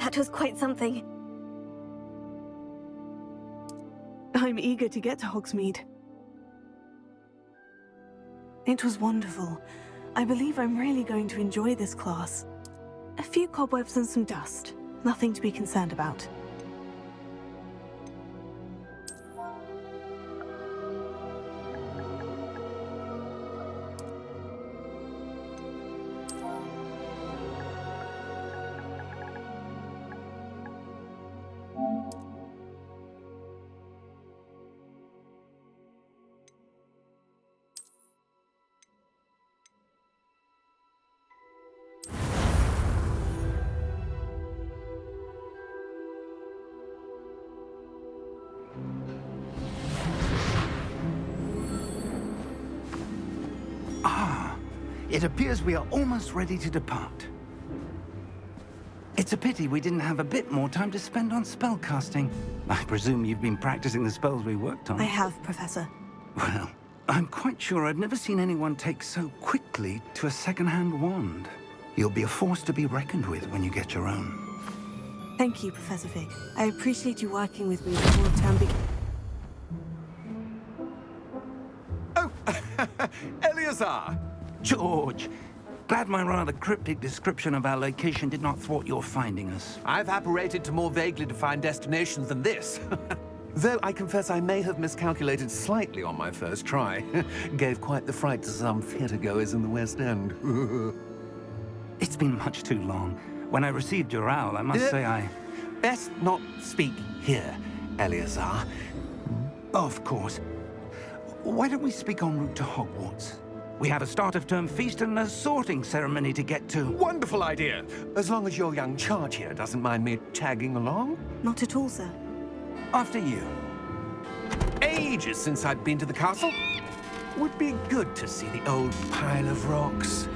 That was quite something. I'm eager to get to Hogsmeade. It was wonderful. I believe I'm really going to enjoy this class. A few cobwebs and some dust. Nothing to be concerned about. It appears we are almost ready to depart. It's a pity we didn't have a bit more time to spend on spellcasting. I presume you've been practicing the spells we worked on. I have, Professor. Well, I'm quite sure I've never seen anyone take so quickly to a second-hand wand. You'll be a force to be reckoned with when you get your own. Thank you, Professor Fig. I appreciate you working with me before the term begins. Oh, Eleazar! George, glad my rather cryptic description of our location did not thwart your finding us. I've apparated to more vaguely defined destinations than this. Though I confess I may have miscalculated slightly on my first try. Gave quite the fright to some theatergoers in the West End. It's been much too long. When I received your owl, I must say I... Best not speak here, Eleazar. Of course. Why don't we speak en route to Hogwarts? We have a start-of-term feast and a sorting ceremony to get to. Wonderful idea! As long as your young charge here doesn't mind me tagging along. Not at all, sir. After you. Ages since I'd been to the castle. Would be good to see the old pile of rocks.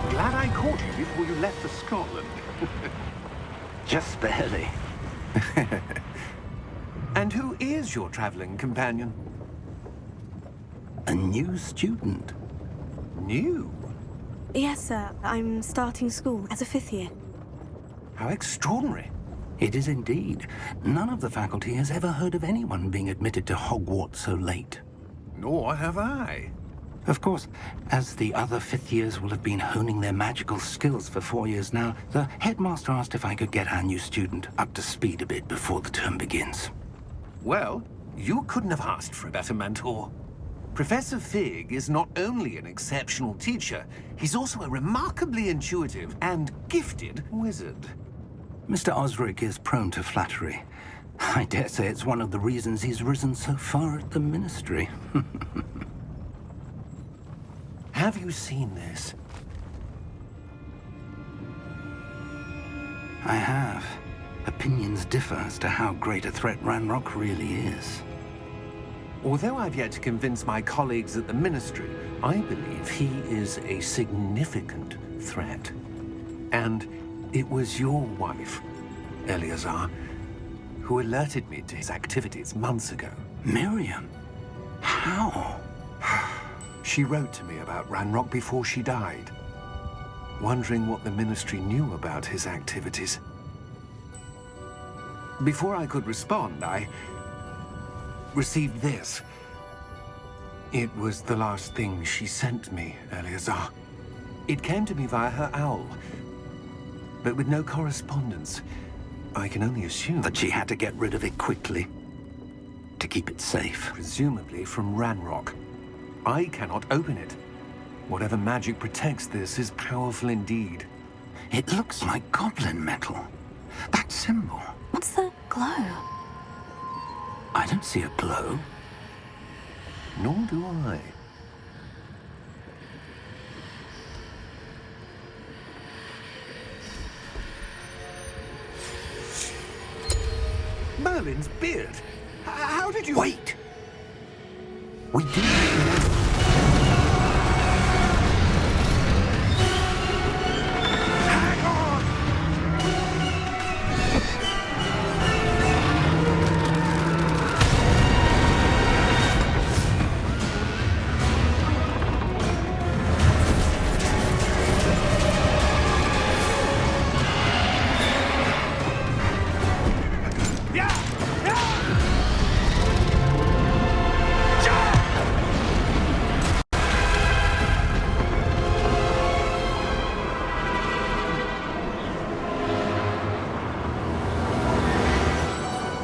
Glad I caught you before you left for Scotland. Just barely. And who is your traveling companion? A new student. New? Yes, sir. I'm starting school as a 5th year. How extraordinary. It is indeed. None of the faculty has ever heard of anyone being admitted to Hogwarts so late. Nor have I. Of course, as the other 5th years will have been honing their magical skills for 4 years now, the headmaster asked if I could get our new student up to speed a bit before the term begins. Well, you couldn't have asked for a better mentor. Professor Fig is not only an exceptional teacher, he's also a remarkably intuitive and gifted wizard. Mr. Osric is prone to flattery. I dare say it's one of the reasons he's risen so far at the Ministry. Have you seen this? I have. Opinions differ as to how great a threat Ranrock really is. Although I've yet to convince my colleagues at the Ministry, I believe he is a significant threat. And it was your wife, Eleazar, who alerted me to his activities months ago. Miriam? How? She wrote to me about Ranrock before she died, wondering what the Ministry knew about his activities. Before I could respond, I received this. It was the last thing she sent me, Eleazar. It came to me via her owl, but with no correspondence. I can only assume That she had to get rid of it quickly to keep it safe. presumably from Ranrock. I cannot open it. Whatever magic protects this is powerful indeed. It looks like goblin metal. That symbol. What's the glow? I don't see a glow. Nor do I. Merlin's beard. How did you... Wait! We do know. Hang on!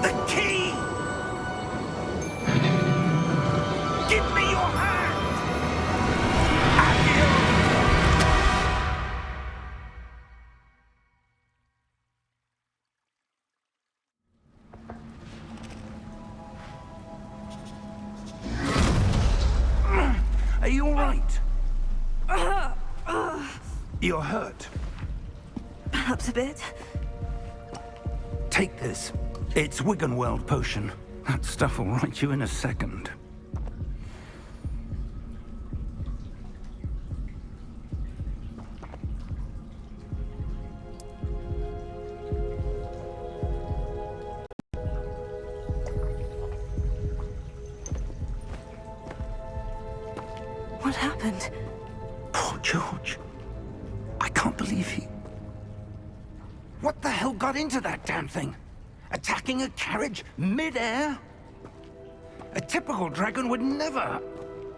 The key! Give me your hand! Are you all right? You're hurt. Perhaps a bit. Take this. It's Wiggenweld potion. That stuff will right you in a second. What happened? Poor George. I can't believe he... What the hell got into that damn thing? Attacking a carriage mid-air? A typical dragon would never...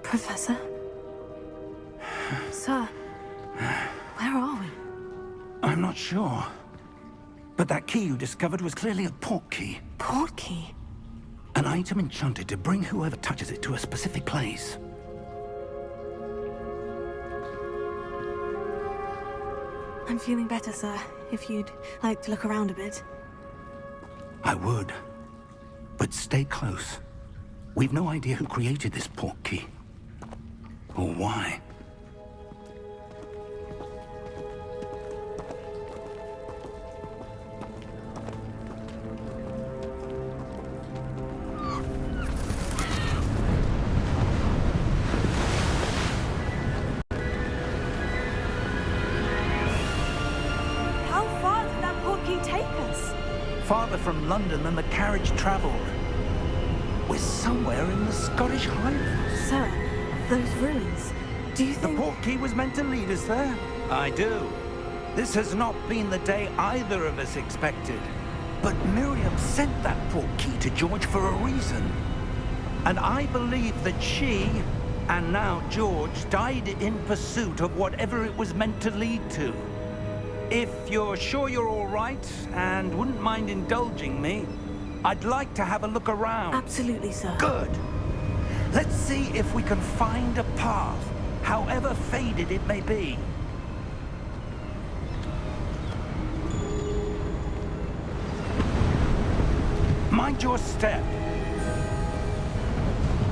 Professor? Sir, where are we? I'm not sure. But that key you discovered was clearly a portkey. Portkey? An item enchanted to bring whoever touches it to a specific place. I'm feeling better, sir. If you'd like to look around a bit. I would. But stay close. We've no idea who created this portkey. Or why. How far did that portkey take us? Farther from London than the carriage traveled. We're somewhere in the Scottish Highlands. Sir, those ruins. Do you The think... portkey was meant to lead us there? I do. This has not been the day either of us expected. But Miriam sent that portkey to George for a reason. And I believe that she, and now George, died in pursuit of whatever it was meant to lead to. If you're sure you're all right, and wouldn't mind indulging me, I'd like to have a look around. Absolutely, sir. Good. Let's see if we can find a path, however faded it may be. Mind your step.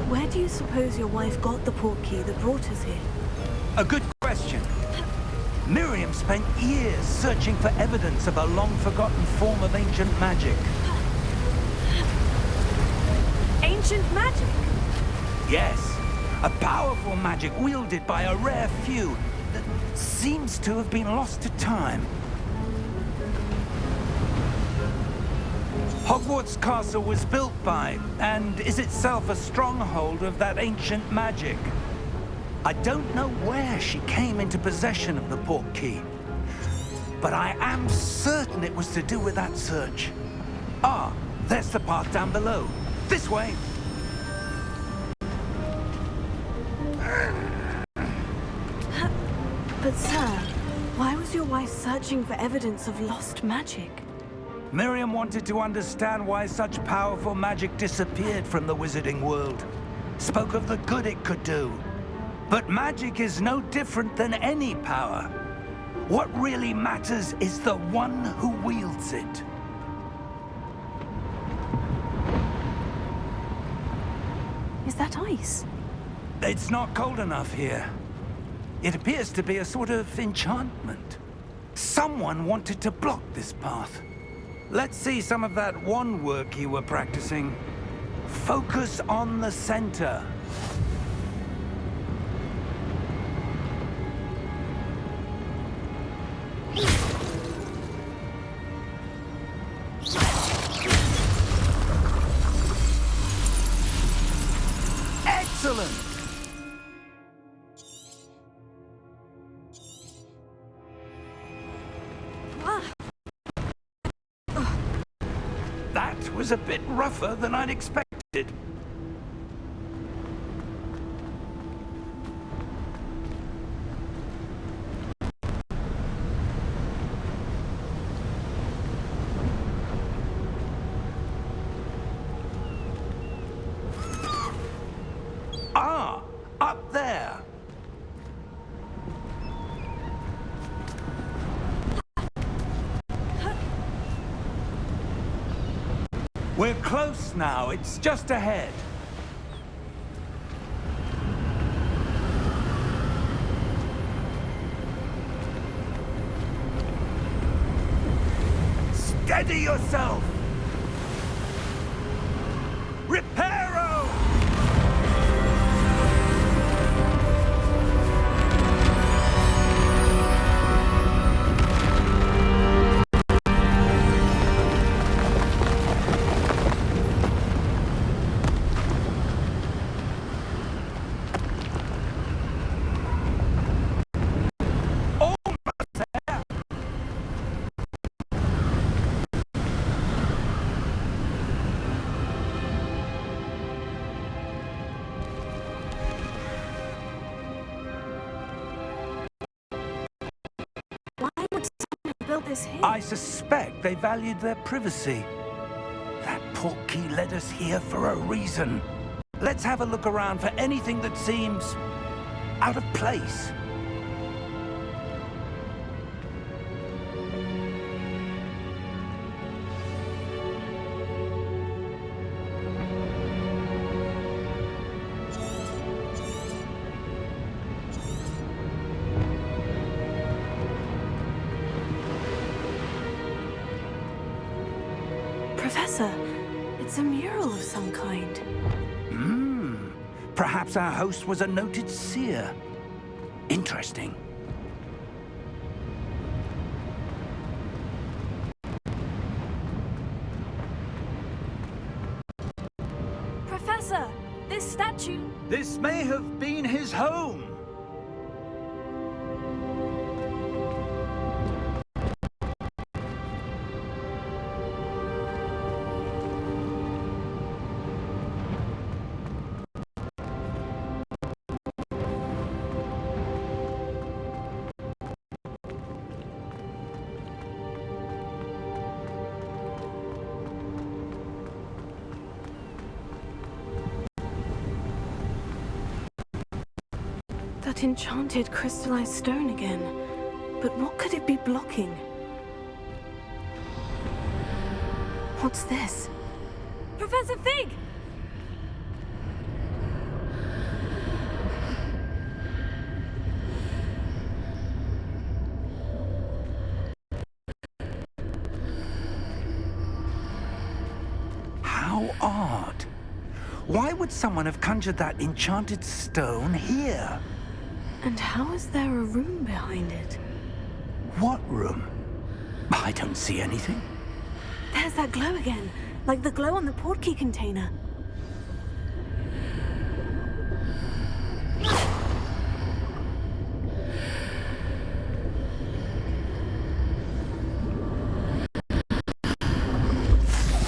Where do you suppose your wife got the portkey that brought us here? A good question. Miriam spent years searching for evidence of a long-forgotten form of ancient magic. Ancient magic? Yes, a powerful magic wielded by a rare few that seems to have been lost to time. Hogwarts Castle was built by, and is itself a stronghold of that ancient magic. I don't know where she came into possession of the portkey, but I am certain it was to do with that search. Ah, there's the path down below. This way. But sir, why was your wife searching for evidence of lost magic? Miriam wanted to understand why such powerful magic disappeared from the wizarding world. Spoke of the good it could do. But magic is no different than any power. What really matters is the one who wields it. Is that ice? It's not cold enough here. It appears to be a sort of enchantment. Someone wanted to block this path. Let's see some of that wand work you were practicing. Focus on the center. Excellent! That was a bit rougher than I'd expected. Ah, up there. We're close now. It's just ahead. Steady yourself! Reparo! I suspect they valued their privacy. That portkey led us here for a reason. Let's have a look around for anything that seems out of place. Professor, it's a mural of some kind. Perhaps our host was a noted seer. Interesting. Professor, this statue... This may have been his home. That enchanted crystallized stone again. But what could it be blocking? What's this? Professor Fig! How odd. Why would someone have conjured that enchanted stone here? And how is there a room behind it? What room? I don't see anything. There's that glow again, like the glow on the portkey container.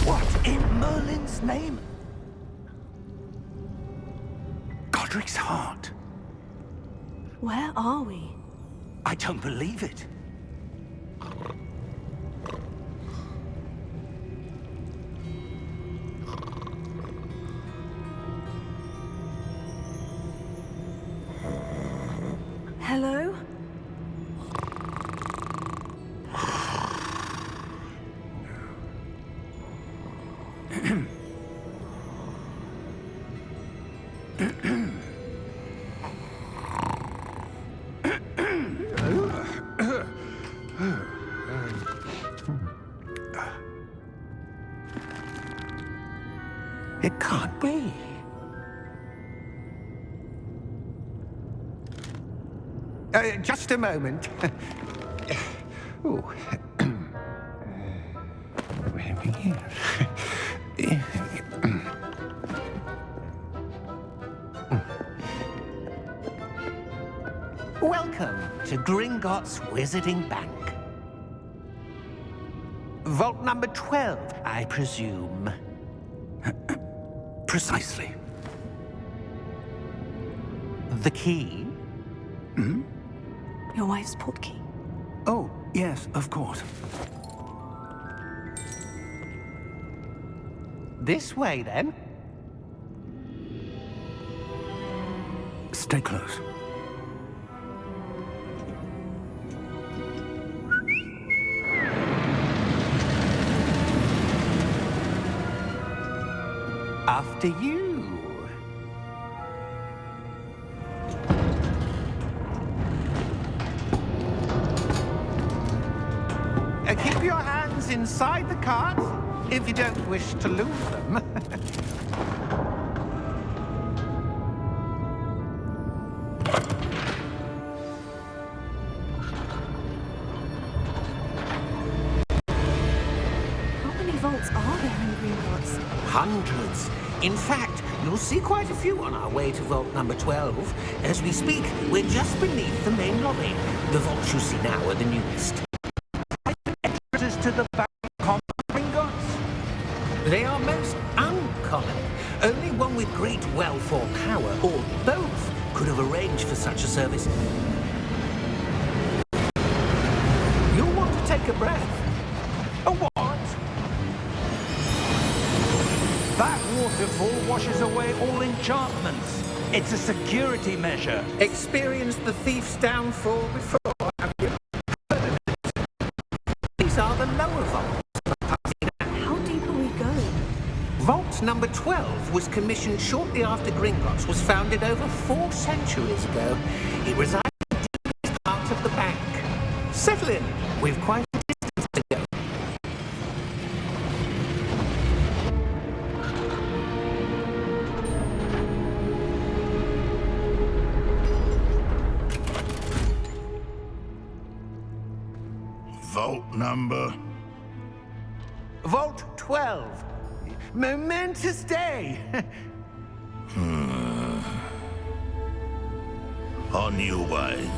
What in Merlin's name? Godric's heart. Where are we? I don't believe it. Hello? It can't be. Just a moment. Ooh. Where are we here? Welcome to Gringotts Wizarding Bank. Vault number 12, I presume. Precisely. The key? Your wife's portkey. Oh, yes, of course. This way, then. Stay close. After you. Keep your hands inside the cart if you don't wish to lose them. How many vaults are there in Gringotts? Hundreds. In fact, you'll see quite a few on our way to vault number 12. As we speak, we're just beneath the main lobby. The vaults you see now are the newest. Entrances to the back common Gringotts? They are most uncommon. Only one with great wealth or power, or both, could have arranged for such a service. You'll want to take a breath. A what? That waterfall washes away all enchantments. It's a security measure. Experienced the thief's downfall before, have you? These are the lower vaults. How deep are we going? Vault number 12 was commissioned shortly after Gringotts was founded over 4 centuries ago. It resides in the deepest part of the bank. Settle in. We've quite a distance to go. Vault number? Vault 12. Momentous day. On your way.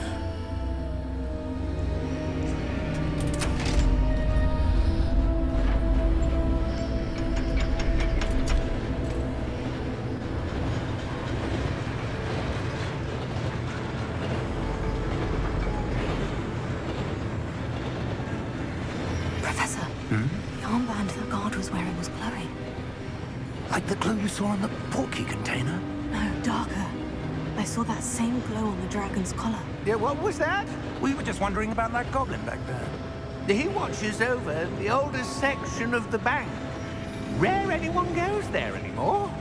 Professor, the armband the guard was wearing was glowing. Like the glow you saw on the portkey container? No, darker. I saw that same glow on the dragon's collar. Yeah, what was that? We were just wondering about that goblin back there. He watches over the oldest section of the bank. Rare anyone goes there anymore.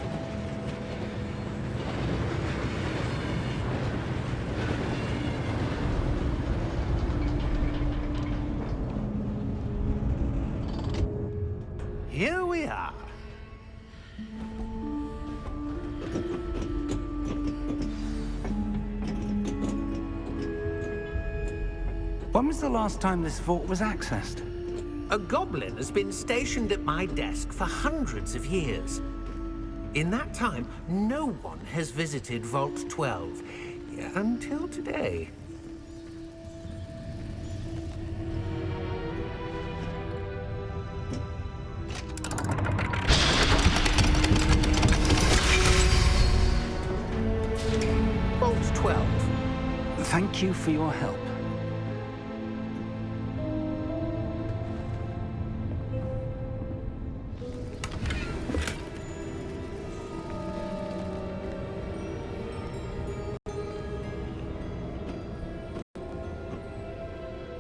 Here we are. When was the last time this vault was accessed? A goblin has been stationed at my desk for hundreds of years. In that time, no one has visited Vault 12 until today. Vault 12. Thank you for your help.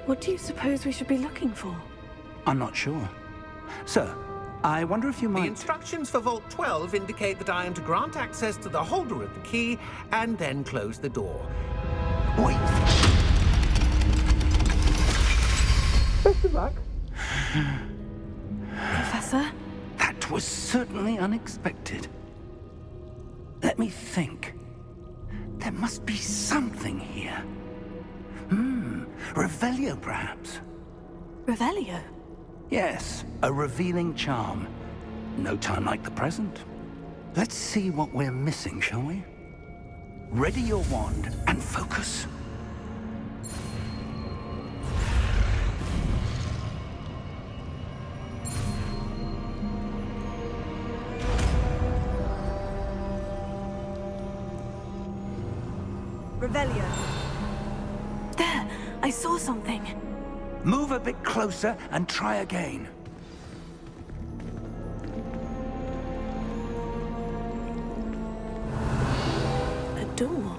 What do you suppose we should be looking for? I'm not sure. Sir, I wonder if you The might... instructions for Vault 12 indicate that I am to grant access to the holder of the key and then close the door. Wait! Best of luck. Professor? That was certainly unexpected. Let me think. There must be something here. Revelio, perhaps? Revelio? Yes, a revealing charm. No time like the present. Let's see what we're missing, shall we? Ready your wand and focus. Revelio. There! I saw something. Move a bit closer and try again. A door.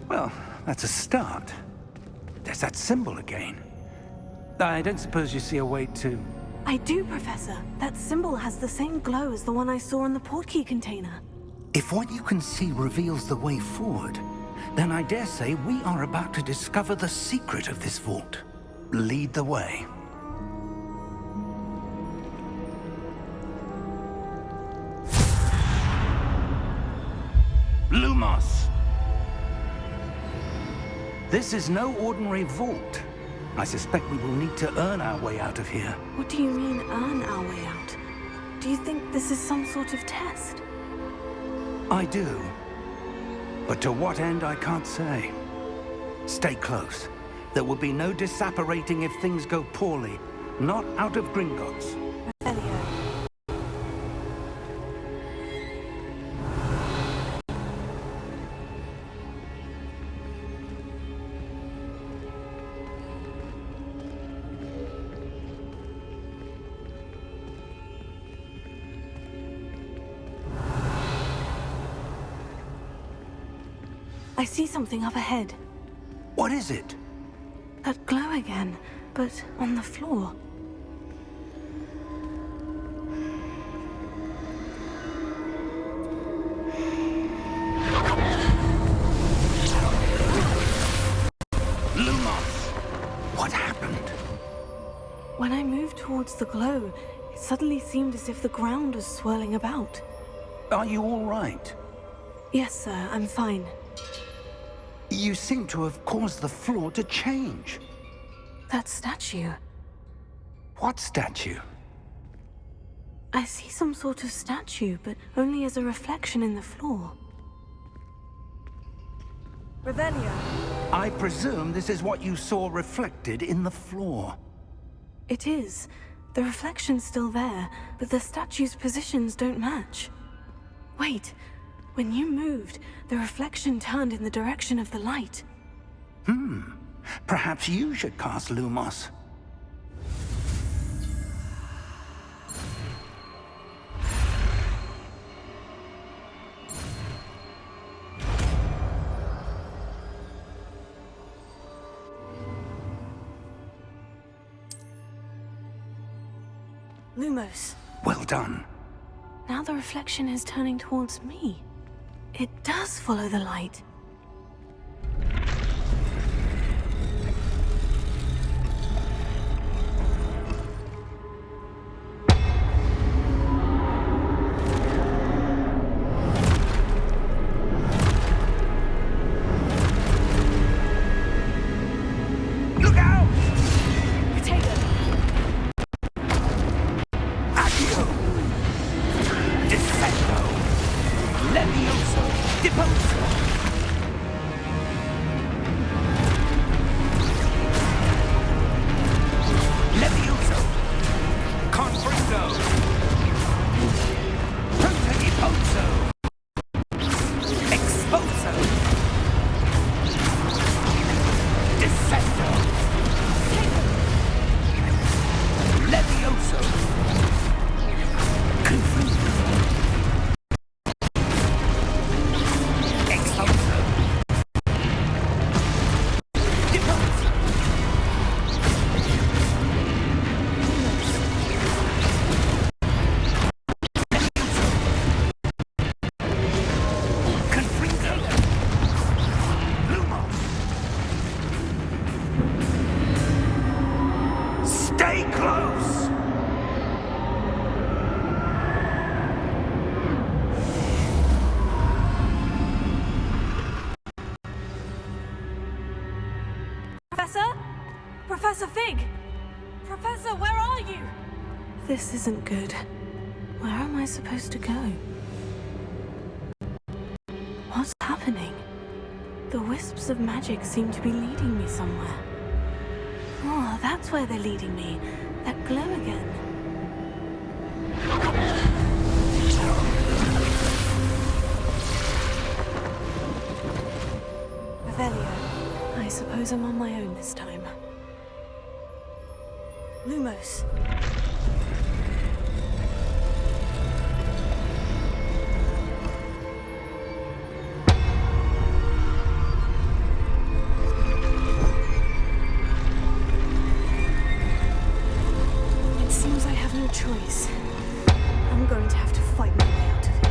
Well, that's a start. There's that symbol again. I don't suppose you see a way to... I do, Professor. That symbol has the same glow as the one I saw in the portkey container. If what you can see reveals the way forward, then I dare say we are about to discover the secret of this vault. Lead the way. Lumos! This is no ordinary vault. I suspect we will need to earn our way out of here. What do you mean, earn our way out? Do you think this is some sort of test? I do. But to what end, I can't say. Stay close. There will be no disapparating if things go poorly. Not out of Gringotts. Revelio. I see something up ahead. What is it? That glow again, but on the floor. Lumos! What happened? When I moved towards the glow, it suddenly seemed as if the ground was swirling about. Are you all right? Yes, sir, I'm fine. You seem to have caused the floor to change. That statue. What statue? I see some sort of statue, but only as a reflection in the floor. Revelio. I presume this is what you saw reflected in the floor. It is. The reflection's still there, but the statue's positions don't match. Wait. When you moved, the reflection turned in the direction of the light. Perhaps you should cast Lumos. Lumos. Well done. Now the reflection is turning towards me. It does follow the light. Look out! Potato! Accio! Defendo! Levioso! Deposo! close! Professor? Professor Fig! Professor, where are you? This isn't good. Where am I supposed to go? What's happening? The wisps of magic seem to be leading me somewhere. Oh, that's where they're leading me. That glow again. Revelio. I suppose I'm on my own this time. Lumos. It seems I have no choice. I'm going to have to fight my way out of here.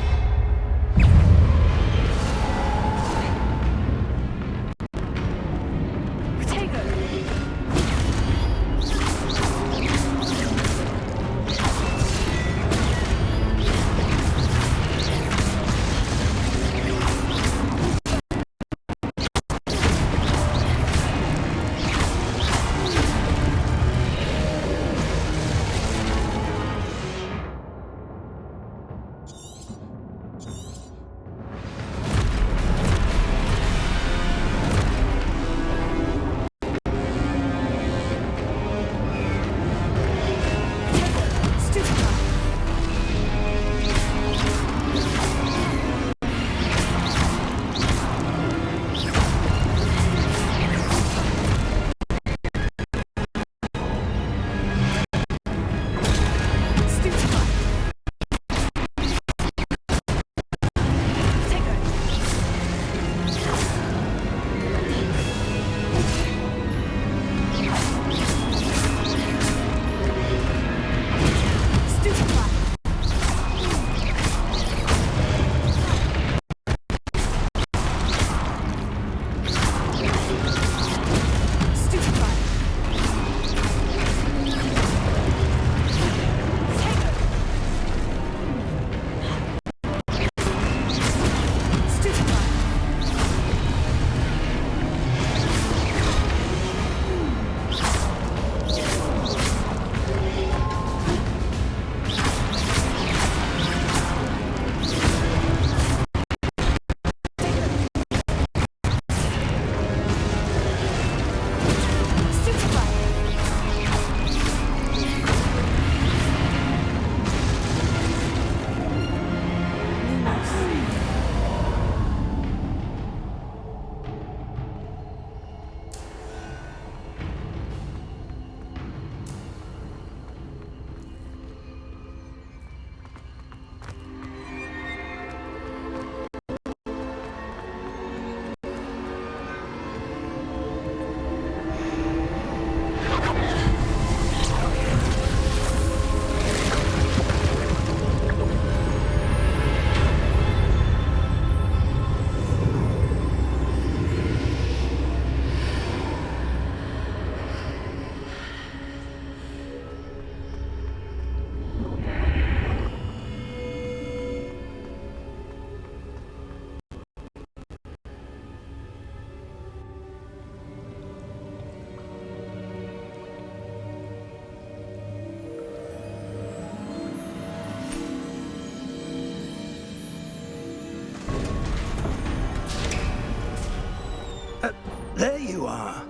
There you are.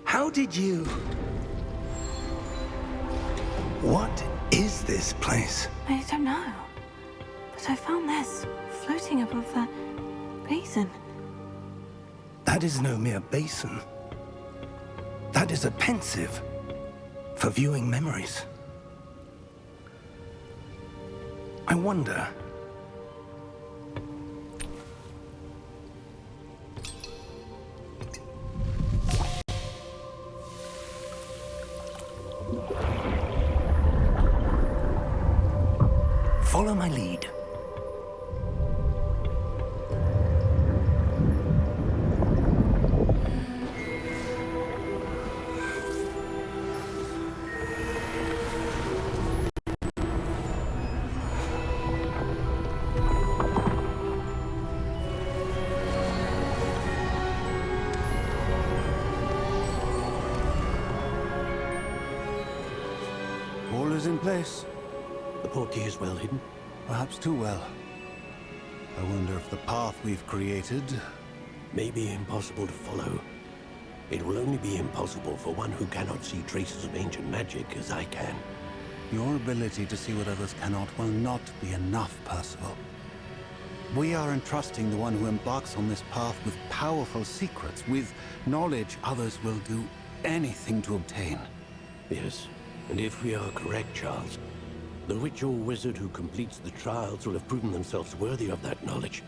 How did you... What is this place? I don't know. But I found this floating above that basin. That is no mere basin. That is a pensive for viewing memories. I wonder... Follow my lead. is in place. The portkey is well hidden. Perhaps too well. I wonder if the path we've created... May be impossible to follow. It will only be impossible for one who cannot see traces of ancient magic as I can. Your ability to see what others cannot will not be enough, Percival. We are entrusting the one who embarks on this path with powerful secrets, with knowledge others will do anything to obtain. Yes, and if we are correct, Charles, the witch or wizard who completes the trials will have proven themselves worthy of that knowledge,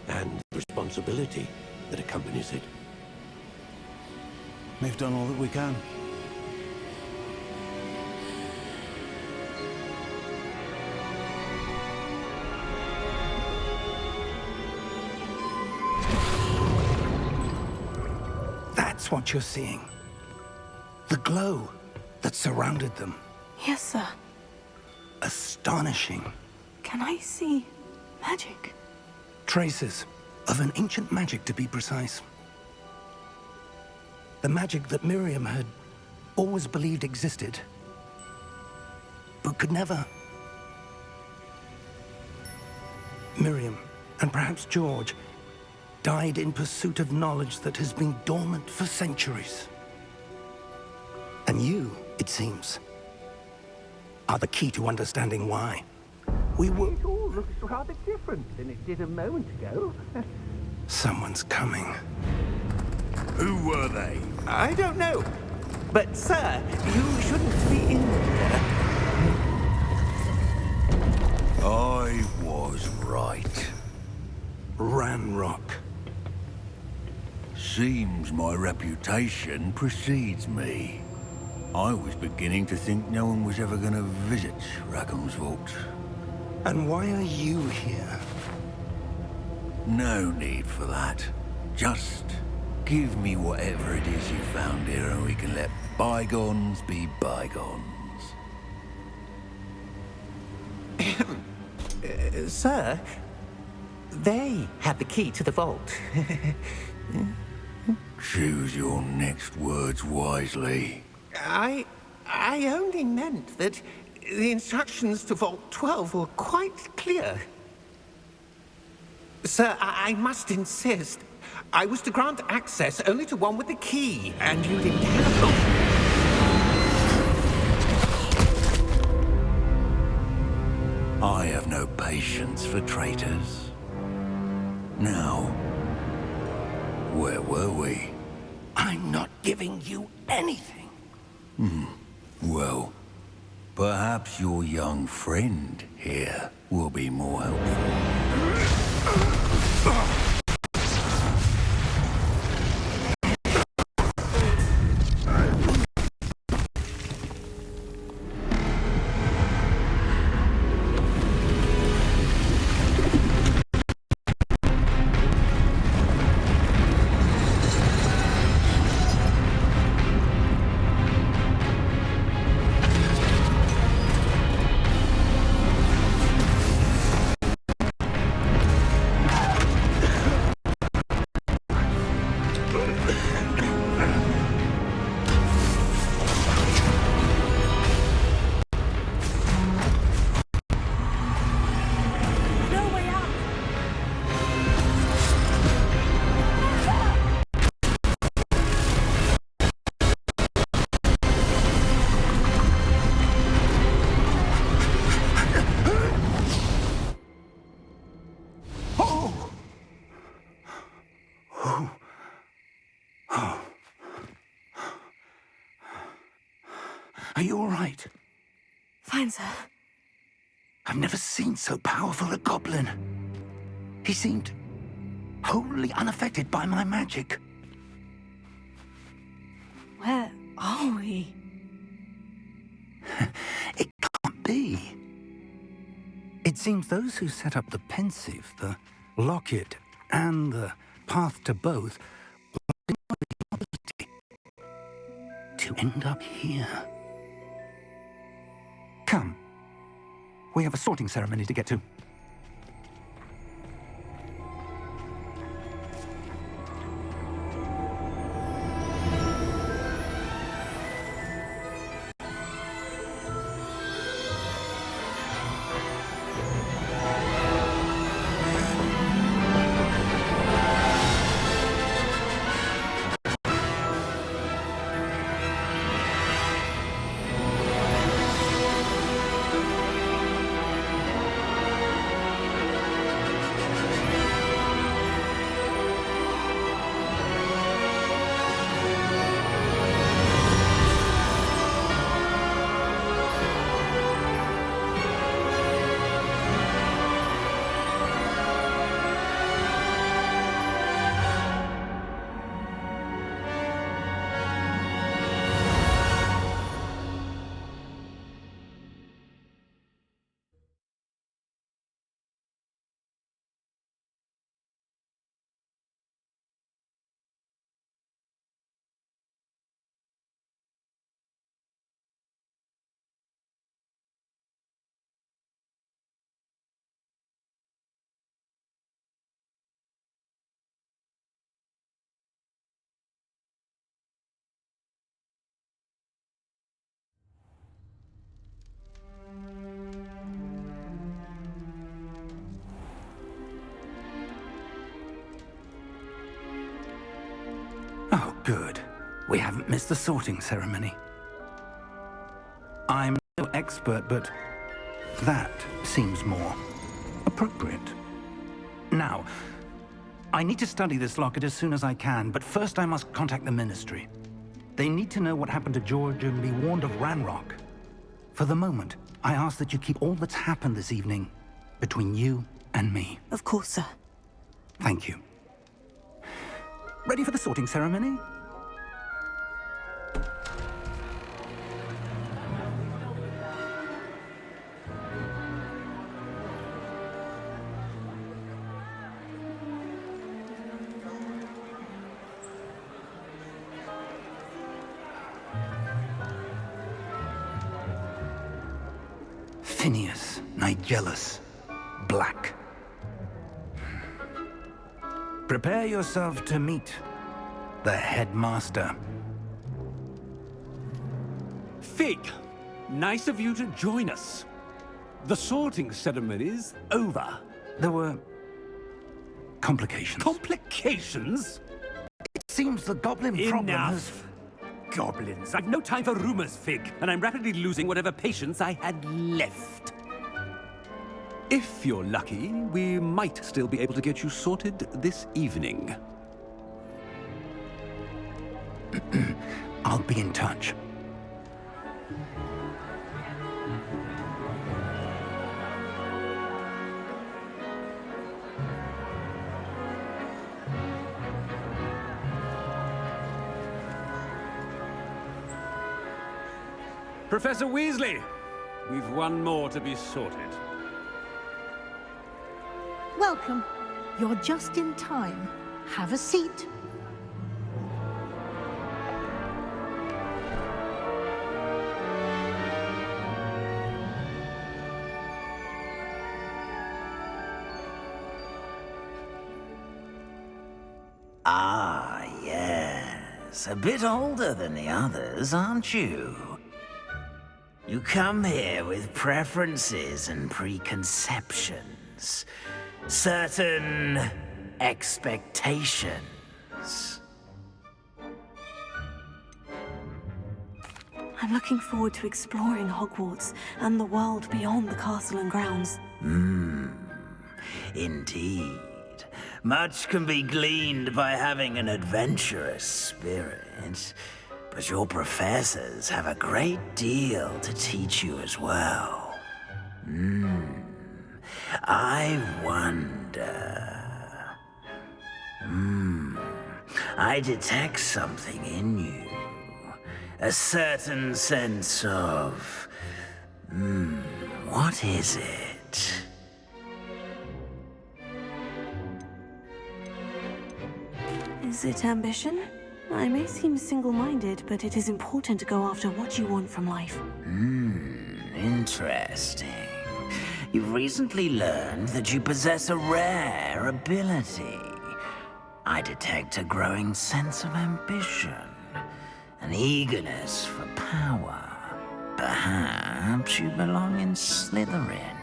and the responsibility that accompanies it. We've done all that we can. That's what you're seeing. The glow that surrounded them. Yes, sir. Astonishing. Can I see magic? Traces of an ancient magic, to be precise. The magic that Miriam had always believed existed, but could never. Miriam, and perhaps George, died in pursuit of knowledge that has been dormant for centuries. And you, it seems, are the key to understanding why. We were... It all looks rather different than it did a moment ago. Someone's coming. Who were they? I don't know. But, sir, you shouldn't be in here. I was right. Ranrock. Seems my reputation precedes me. I was beginning to think no one was ever going to visit Rackham's vault. And why are you here? No need for that. Just give me whatever it is you found here and we can let bygones be bygones. Sir, they had the key to the vault. Choose your next words wisely. I only meant that the instructions to Vault 12 were quite clear. Sir, I must insist. I was to grant access only to one with the key, and you didn't have... I have no patience for traitors. Now, where were we? I'm not giving you anything. Well, perhaps your young friend here will be more helpful. Are you all right? Fine, sir. I've never seen so powerful a goblin. He seemed wholly unaffected by my magic. Where are we? It can't be. It seems those who set up the pensive, the locket, and the path to both to end up here. Come. We have a sorting ceremony to get to. We haven't missed the sorting ceremony. I'm no expert, but that seems more appropriate. Now, I need to study this locket as soon as I can, but first I must contact the Ministry. They need to know what happened to George and be warned of Ranrock. For the moment, I ask that you keep all that's happened this evening between you and me. Of course, sir. Thank you. Ready for the sorting ceremony? Phineas, Nigellus, Black. Prepare yourself to meet the headmaster. Fig, nice of you to join us. The sorting ceremony's over. There were complications. Complications? It seems the goblin problem has... Enough! Goblins. I've no time for rumors, Fig, and I'm rapidly losing whatever patience I had left. If you're lucky, we might still be able to get you sorted this evening. I'll be in touch. Professor Weasley, we've one more to be sorted. Welcome. You're just in time. Have a seat. Ah, yes. A bit older than the others, aren't you? You come here with preferences and preconceptions. Certain expectations. I'm looking forward to exploring Hogwarts and the world beyond the castle and grounds. Indeed. Much can be gleaned by having an adventurous spirit, but your professors have a great deal to teach you as well. I wonder... I detect something in you. A certain sense of... what is it? Is it ambition? I may seem single-minded, but it is important to go after what you want from life. Interesting. You've recently learned that you possess a rare ability. I detect a growing sense of ambition, an eagerness for power. Perhaps you belong in Slytherin.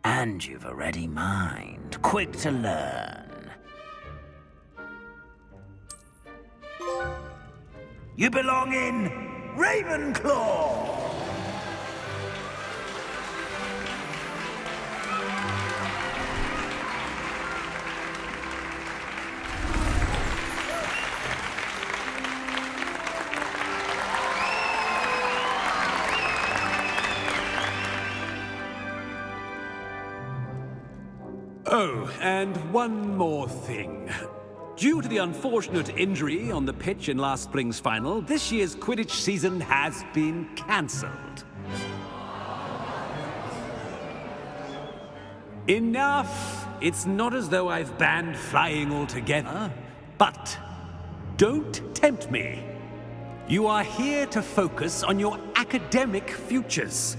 And you've a ready mind, quick to learn. You belong in Ravenclaw! Oh, and one more thing. Due to the unfortunate injury on the pitch in last spring's final, this year's Quidditch season has been cancelled. Enough! It's not as though I've banned flying altogether, but don't tempt me. You are here to focus on your academic futures.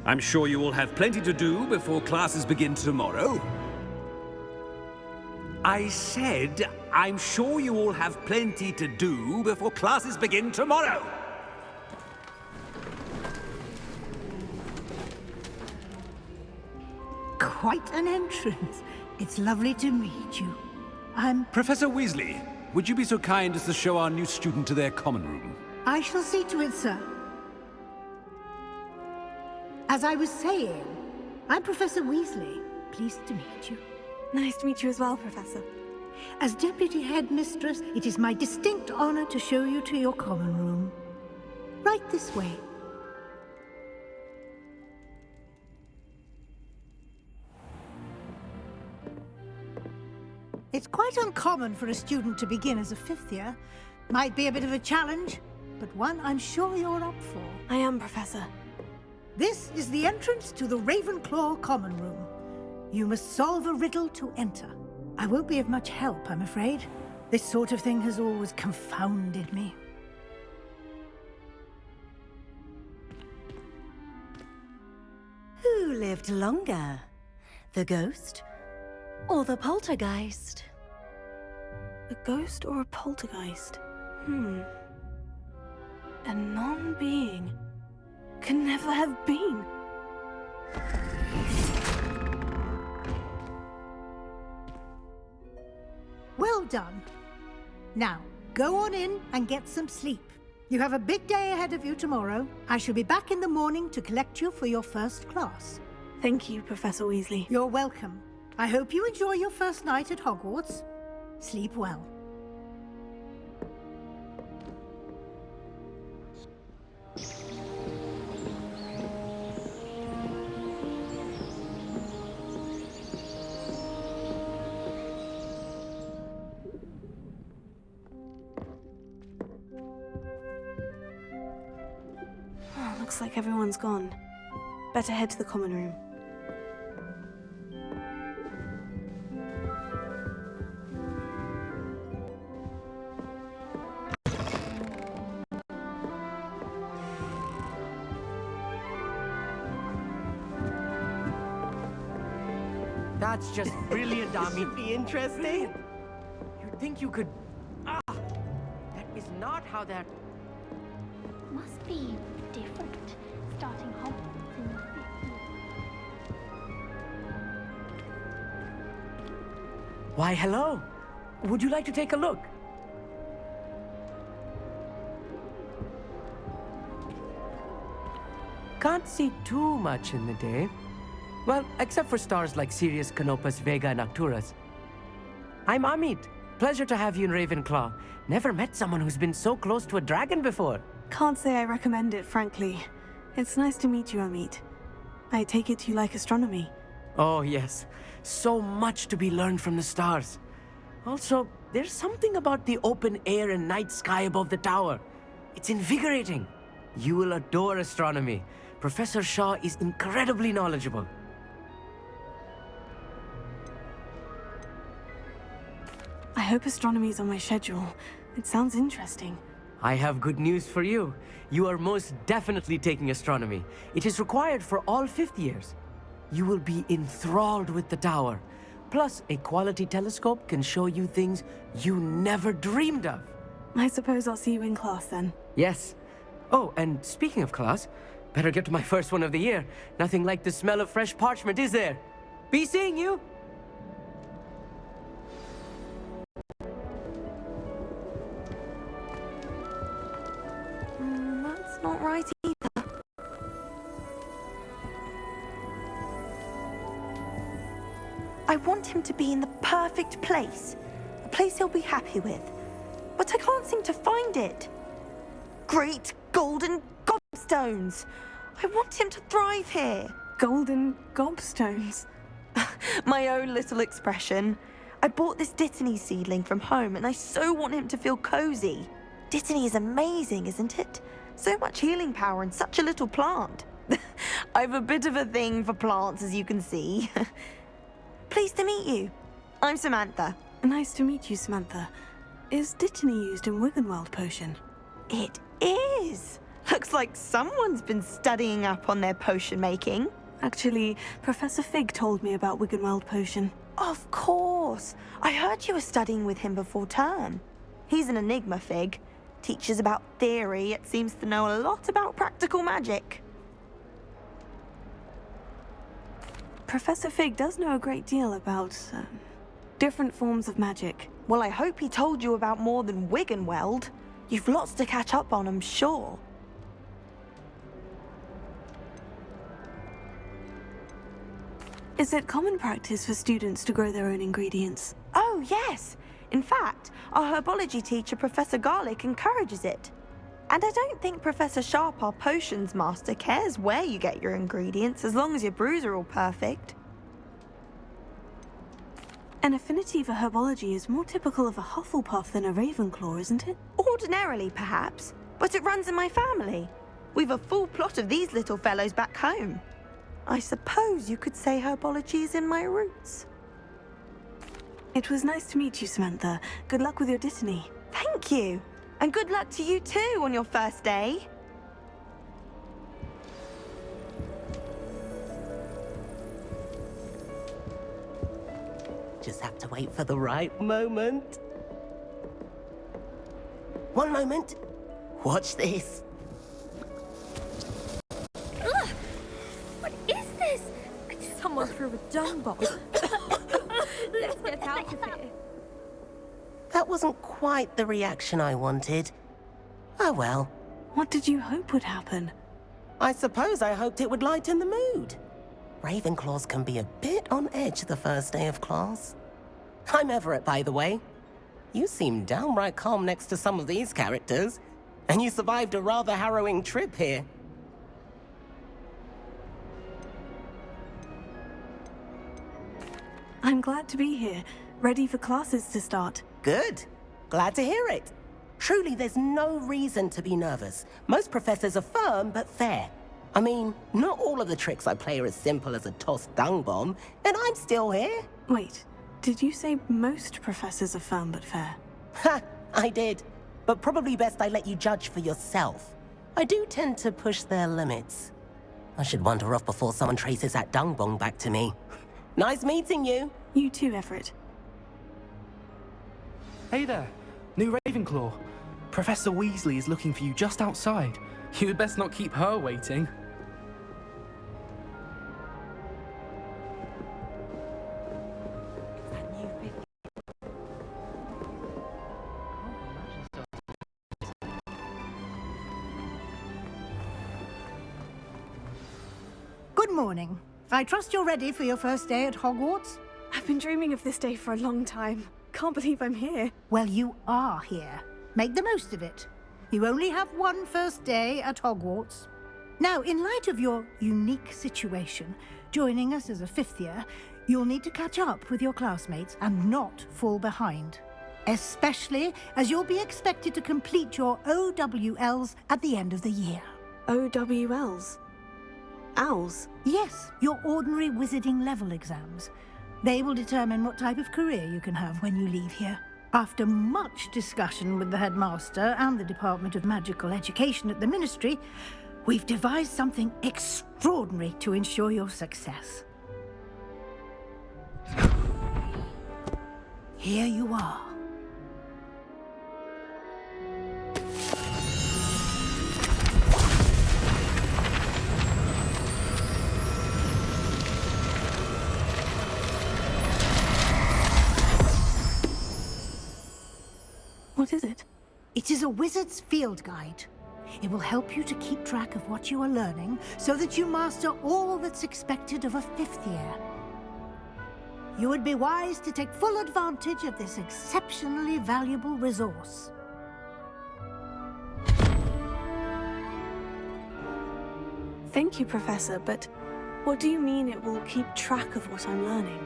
I'm sure you will have plenty to do before classes begin tomorrow. I said I'm sure you all have plenty to do before classes begin tomorrow. Quite an entrance. It's lovely to meet you. Professor Weasley, would you be so kind as to show our new student to their common room? I shall see to it, sir. As I was saying, I'm Professor Weasley. Pleased to meet you. Nice to meet you as well, Professor. As Deputy Headmistress, it is my distinct honor to show you to your common room. Right this way. It's quite uncommon for a student to begin as a fifth year. Might be a bit of a challenge, but one I'm sure you're up for. I am, Professor. This is the entrance to the Ravenclaw common room. You must solve a riddle to enter. I won't be of much help, I'm afraid. This sort of thing has always confounded me. Who lived longer? The ghost or the poltergeist? A ghost or a poltergeist? A non-being can never have been. Well done. Now, go on in and get some sleep. You have a big day ahead of you tomorrow. I shall be back in the morning to collect you for your first class. Thank you, Professor Weasley. You're welcome. I hope you enjoy your first night at Hogwarts. Sleep well. Looks like everyone's gone. Better head to the common room. That's just brilliant, Ami. This should be interesting. You'd think you could... that is not how that... Must be different, starting Hogwarts in the 50s. Why, hello. Would you like to take a look? Can't see too much in the day. Well, except for stars like Sirius, Canopus, Vega, and Arcturus. I'm Amit. Pleasure to have you in Ravenclaw. Never met someone who's been so close to a dragon before. Can't say I recommend it, frankly. It's nice to meet you, Amit. I take it you like astronomy. Oh, yes. So much to be learned from the stars. Also, there's something about the open air and night sky above the tower. It's invigorating. You will adore astronomy. Professor Shaw is incredibly knowledgeable. I hope astronomy's on my schedule. It sounds interesting. I have good news for you. You are most definitely taking astronomy. It is required for all fifth years. You will be enthralled with the tower. Plus, a quality telescope can show you things you never dreamed of. I suppose I'll see you in class then. Yes. Oh, and speaking of class, better get to my first one of the year. Nothing like the smell of fresh parchment, is there? Be seeing you! That's not right either. I want him to be in the perfect place. A place he'll be happy with. But I can't seem to find it. Great golden gobstones! I want him to thrive here. Golden gobstones? My own little expression. I bought this Dittany seedling from home and I so want him to feel cozy. Dittany is amazing, isn't it? So much healing power in such a little plant. I have a bit of a thing for plants, as you can see. Pleased to meet you. I'm Samantha. Nice to meet you, Samantha. Is Dittany used in Wiggenweld potion? It is. Looks like someone's been studying up on their potion making. Actually, Professor Fig told me about Wiggenweld potion. Of course. I heard you were studying with him before term. He's an enigma, Fig. Teaches about theory, yet seems to know a lot about practical magic. Professor Fig does know a great deal about, different forms of magic. Well, I hope he told you about more than Wiggenweld. You've lots to catch up on, I'm sure. Is it common practice for students to grow their own ingredients? Oh, yes. In fact, our herbology teacher, Professor Garlick, encourages it. And I don't think Professor Sharp, our potions master, cares where you get your ingredients, as long as your brews are all perfect. An affinity for herbology is more typical of a Hufflepuff than a Ravenclaw, isn't it? Ordinarily, perhaps, but it runs in my family. We've a full plot of these little fellows back home. I suppose you could say herbology is in my roots. It was nice to meet you, Samantha. Good luck with your Dittany. Thank you. And good luck to you too on your first day. Just have to wait for the right moment. One moment. Watch this. Ugh! What is this? Someone threw a dung bomb. Let's get out of here. That wasn't quite the reaction I wanted. Oh well. What did you hope would happen? I suppose I hoped it would lighten the mood. Ravenclaws can be a bit on edge the first day of class. I'm Everett, by the way. You seem downright calm next to some of these characters, and you survived a rather harrowing trip here. I'm glad to be here, ready for classes to start. Good. Glad to hear it. Truly, there's no reason to be nervous. Most professors are firm but fair. I mean, not all of the tricks I play are as simple as a tossed dung bomb, and I'm still here. Wait, did you say most professors are firm but fair? Ha! I did. But probably best I let you judge for yourself. I do tend to push their limits. I should wander off before someone traces that dung bomb back to me. Nice meeting you. You too, Everett. Hey there, new Ravenclaw. Professor Weasley is looking for you just outside. You'd best not keep her waiting. Good morning. I trust you're ready for your first day at Hogwarts? I've been dreaming of this day for a long time. Can't believe I'm here. Well, you are here. Make the most of it. You only have one first day at Hogwarts. Now, in light of your unique situation, joining us as a fifth year, you'll need to catch up with your classmates and not fall behind. Especially as you'll be expected to complete your OWLs at the end of the year. OWLs? Owls? Yes, your ordinary wizarding level exams. They will determine what type of career you can have when you leave here. After much discussion with the headmaster and the Department of Magical Education at the Ministry, we've devised something extraordinary to ensure your success. Here you are. What is it? It is a wizard's field guide. It will help you to keep track of what you are learning so that you master all that's expected of a fifth year. You would be wise to take full advantage of this exceptionally valuable resource. Thank you, Professor, but what do you mean it will keep track of what I'm learning?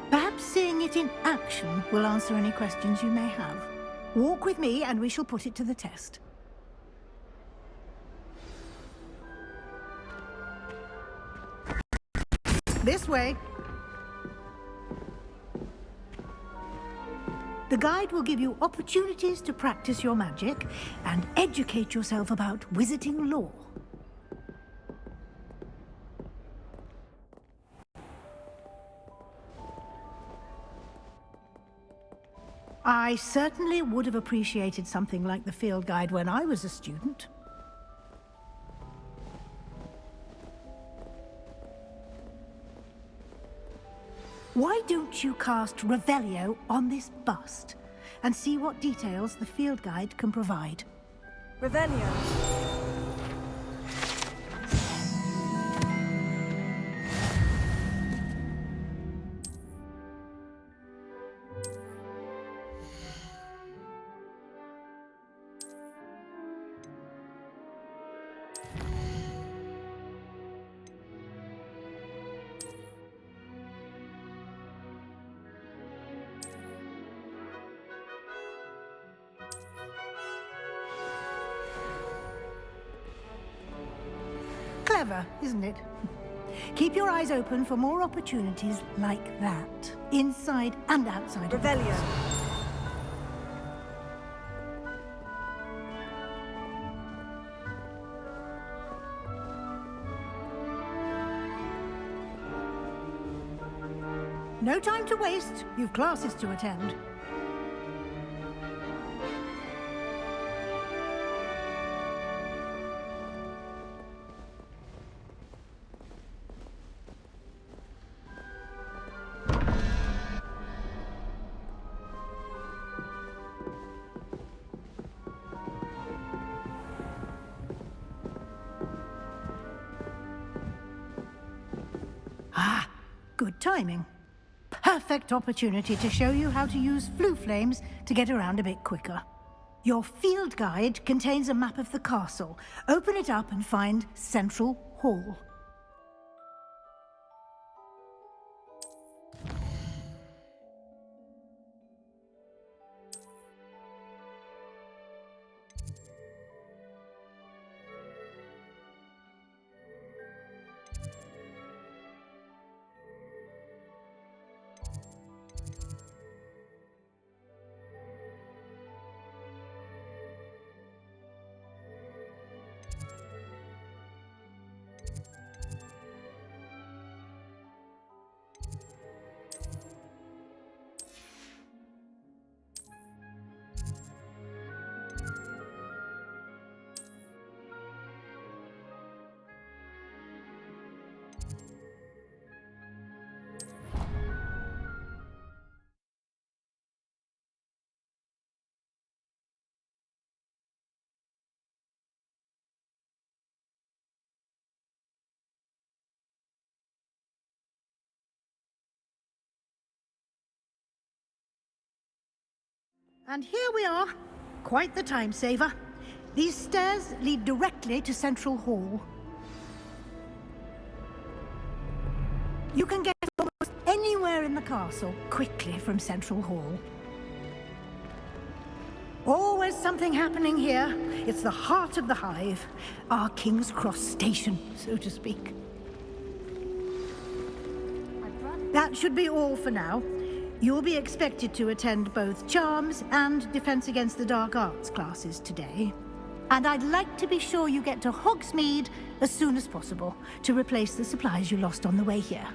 Perhaps seeing it in action will answer any questions you may have. Walk with me and we shall put it to the test. This way. The guide will give you opportunities to practice your magic and educate yourself about wizarding lore. I certainly would have appreciated something like the field guide when I was a student. Why don't you cast Revelio on this bust and see what details the field guide can provide? Revelio. Clever, isn't it? Keep your eyes open for more opportunities like that, inside and outside of Revelio. No time to waste. You've classes to attend. Ah, good timing. Perfect opportunity to show you how to use flue flames to get around a bit quicker. Your field guide contains a map of the castle. Open it up and find Central Hall. And here we are. Quite the time saver. These stairs lead directly to Central Hall. You can get almost anywhere in the castle quickly from Central Hall. Always something happening here. It's the heart of the hive. Our King's Cross station, so to speak. That should be all for now. You'll be expected to attend both Charms and Defense Against the Dark Arts classes today. And I'd like to be sure you get to Hogsmeade as soon as possible to replace the supplies you lost on the way here.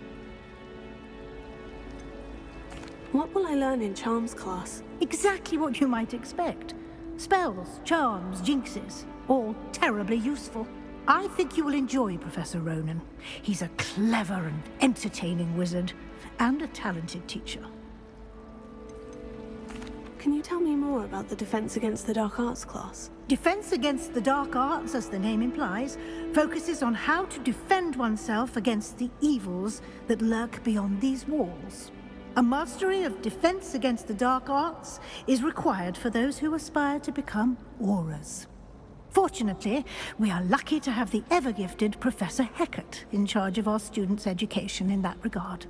What will I learn in Charms class? Exactly what you might expect. Spells, charms, jinxes, all terribly useful. I think you will enjoy Professor Ronan. He's a clever and entertaining wizard, and a talented teacher. Can you tell me more about the Defense Against the Dark Arts class? Defense Against the Dark Arts, as the name implies, focuses on how to defend oneself against the evils that lurk beyond these walls. A mastery of Defense Against the Dark Arts is required for those who aspire to become Auras. Fortunately, we are lucky to have the ever-gifted Professor Hecat in charge of our students' education in that regard.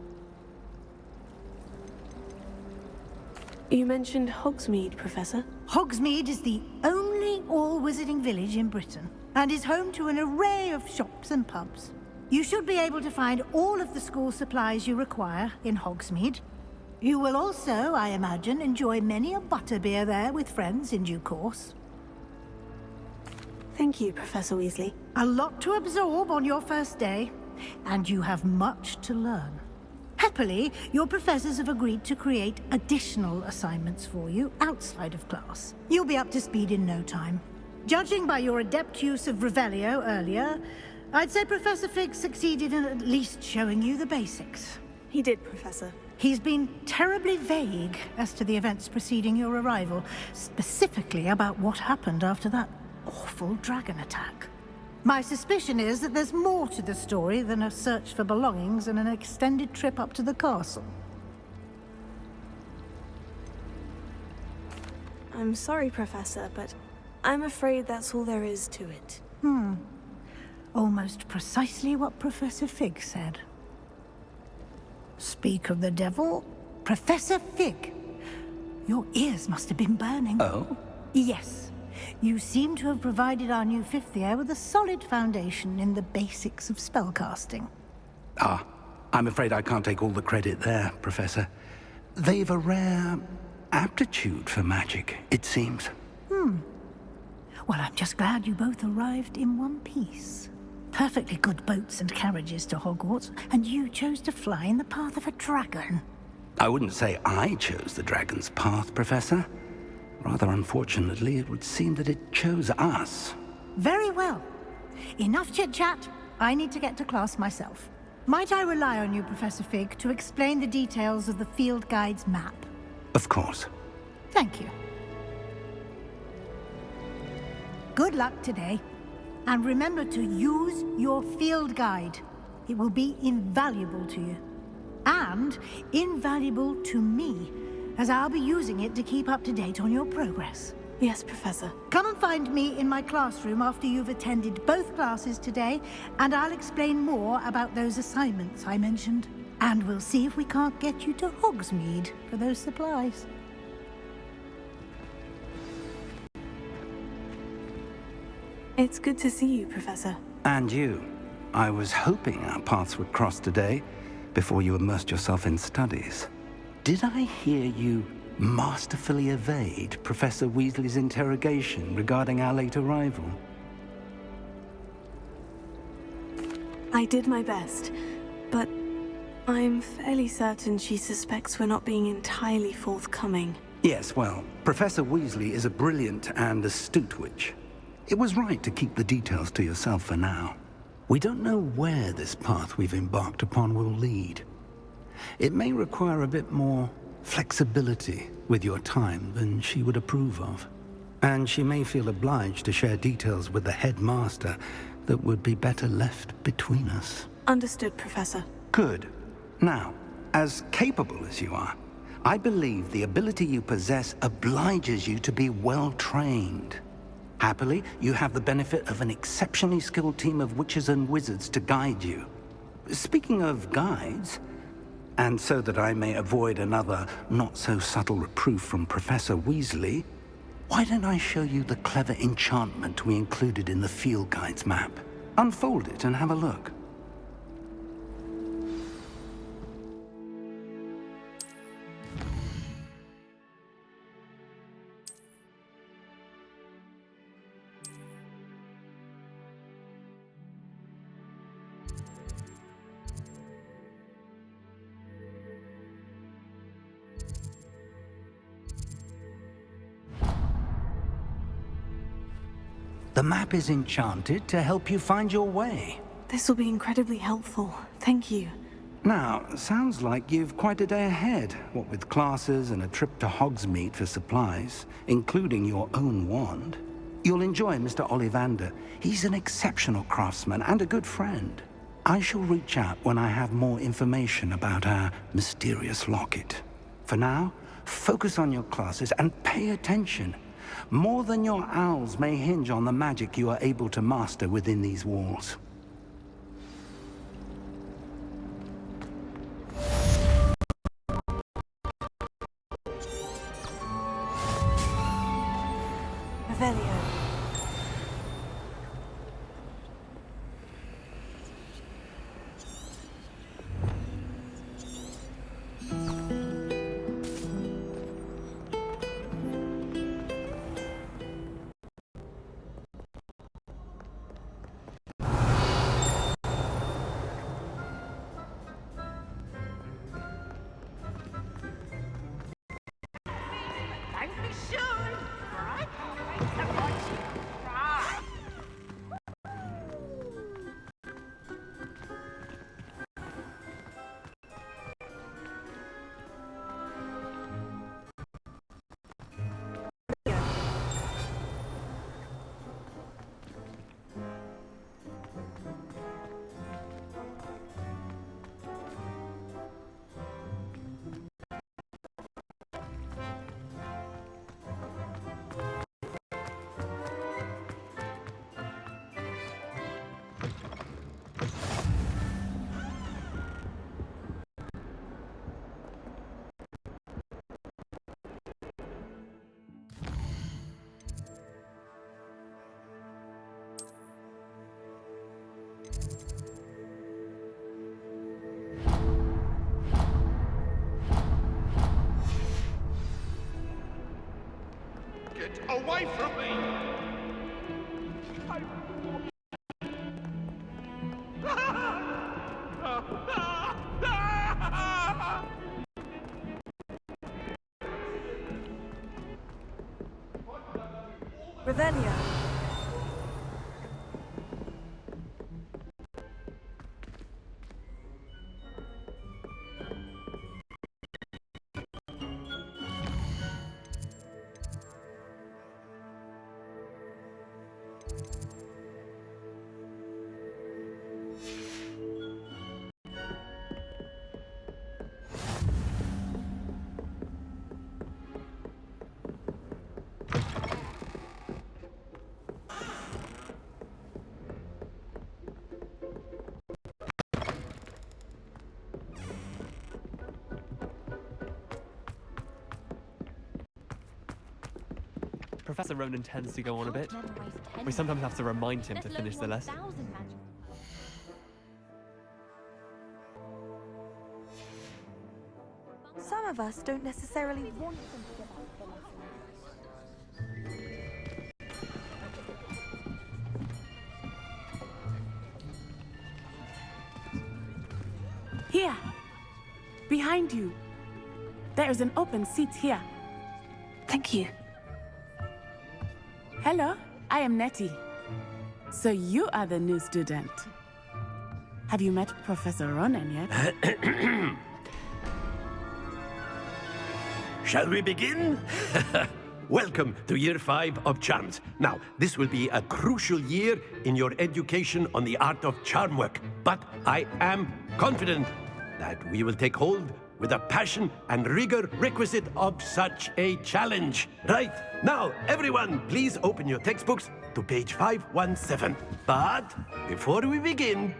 You mentioned Hogsmeade, Professor. Hogsmeade is the only all-wizarding village in Britain, and is home to an array of shops and pubs. You should be able to find all of the school supplies you require in Hogsmeade. You will also, I imagine, enjoy many a butterbeer there with friends in due course. Thank you, Professor Weasley. A lot to absorb on your first day, and you have much to learn. Happily, your professors have agreed to create additional assignments for you outside of class. You'll be up to speed in no time. Judging by your adept use of Revelio earlier, I'd say Professor Fig succeeded in at least showing you the basics. He did, Professor. He's been terribly vague as to the events preceding your arrival, specifically about what happened after that awful dragon attack. My suspicion is that there's more to the story than a search for belongings and an extended trip up to the castle. I'm sorry, Professor, but I'm afraid that's all there is to it. Almost precisely what Professor Fig said. Speak of the devil, Professor Fig. Your ears must have been burning. Oh? Yes. You seem to have provided our new fifth year with a solid foundation in the basics of spellcasting. Ah, I'm afraid I can't take all the credit there, Professor. They've a rare aptitude for magic, it seems. Well, I'm just glad you both arrived in one piece. Perfectly good boats and carriages to Hogwarts, and you chose to fly in the path of a dragon. I wouldn't say I chose the dragon's path, Professor. Rather unfortunately, it would seem that it chose us. Very well. Enough chit-chat. I need to get to class myself. Might I rely on you, Professor Fig, to explain the details of the field guide's map? Of course. Thank you. Good luck today. And remember to use your field guide. It will be invaluable to you. And invaluable to me, as I'll be using it to keep up to date on your progress. Yes, Professor. Come and find me in my classroom after you've attended both classes today, and I'll explain more about those assignments I mentioned. And we'll see if we can't get you to Hogsmeade for those supplies. It's good to see you, Professor. And you. I was hoping our paths would cross today, before you immersed yourself in studies. Did I hear you masterfully evade Professor Weasley's interrogation regarding our late arrival? I did my best, but I'm fairly certain she suspects we're not being entirely forthcoming. Yes, well, Professor Weasley is a brilliant and astute witch. It was right to keep the details to yourself for now. We don't know where this path we've embarked upon will lead. It may require a bit more flexibility with your time than she would approve of. And she may feel obliged to share details with the headmaster that would be better left between us. Understood, Professor. Good. Now, as capable as you are, I believe the ability you possess obliges you to be well trained. Happily, you have the benefit of an exceptionally skilled team of witches and wizards to guide you. Speaking of guides, and so that I may avoid another not-so-subtle reproof from Professor Weasley, why don't I show you the clever enchantment we included in the field guide's map? Unfold it and have a look. The map is enchanted to help you find your way. This will be incredibly helpful. Thank you. Now, sounds like you've quite a day ahead, what with classes and a trip to Hogsmeade for supplies, including your own wand. You'll enjoy Mr. Ollivander. He's an exceptional craftsman and a good friend. I shall reach out when I have more information about our mysterious locket. For now, focus on your classes and pay attention. More than your owls may hinge on the magic you are able to master within these walls. Revelio. away from me! Revelio. Professor Ronan tends to go on a bit. We sometimes have to remind him to finish the lesson. Some of us don't necessarily want them to give us the lesson. Here! Behind you! There is an open seat here. Thank you. Hello, I am Nettie. So you are the new student. Have you met Professor Ronan yet? Shall we begin? Welcome to Year 5 of Charms. Now, this will be a crucial year in your education on the art of charm work, but I am confident that we will take hold with the passion and rigor requisite of such a challenge. Right, now, everyone, please open your textbooks to page 517. But before we begin,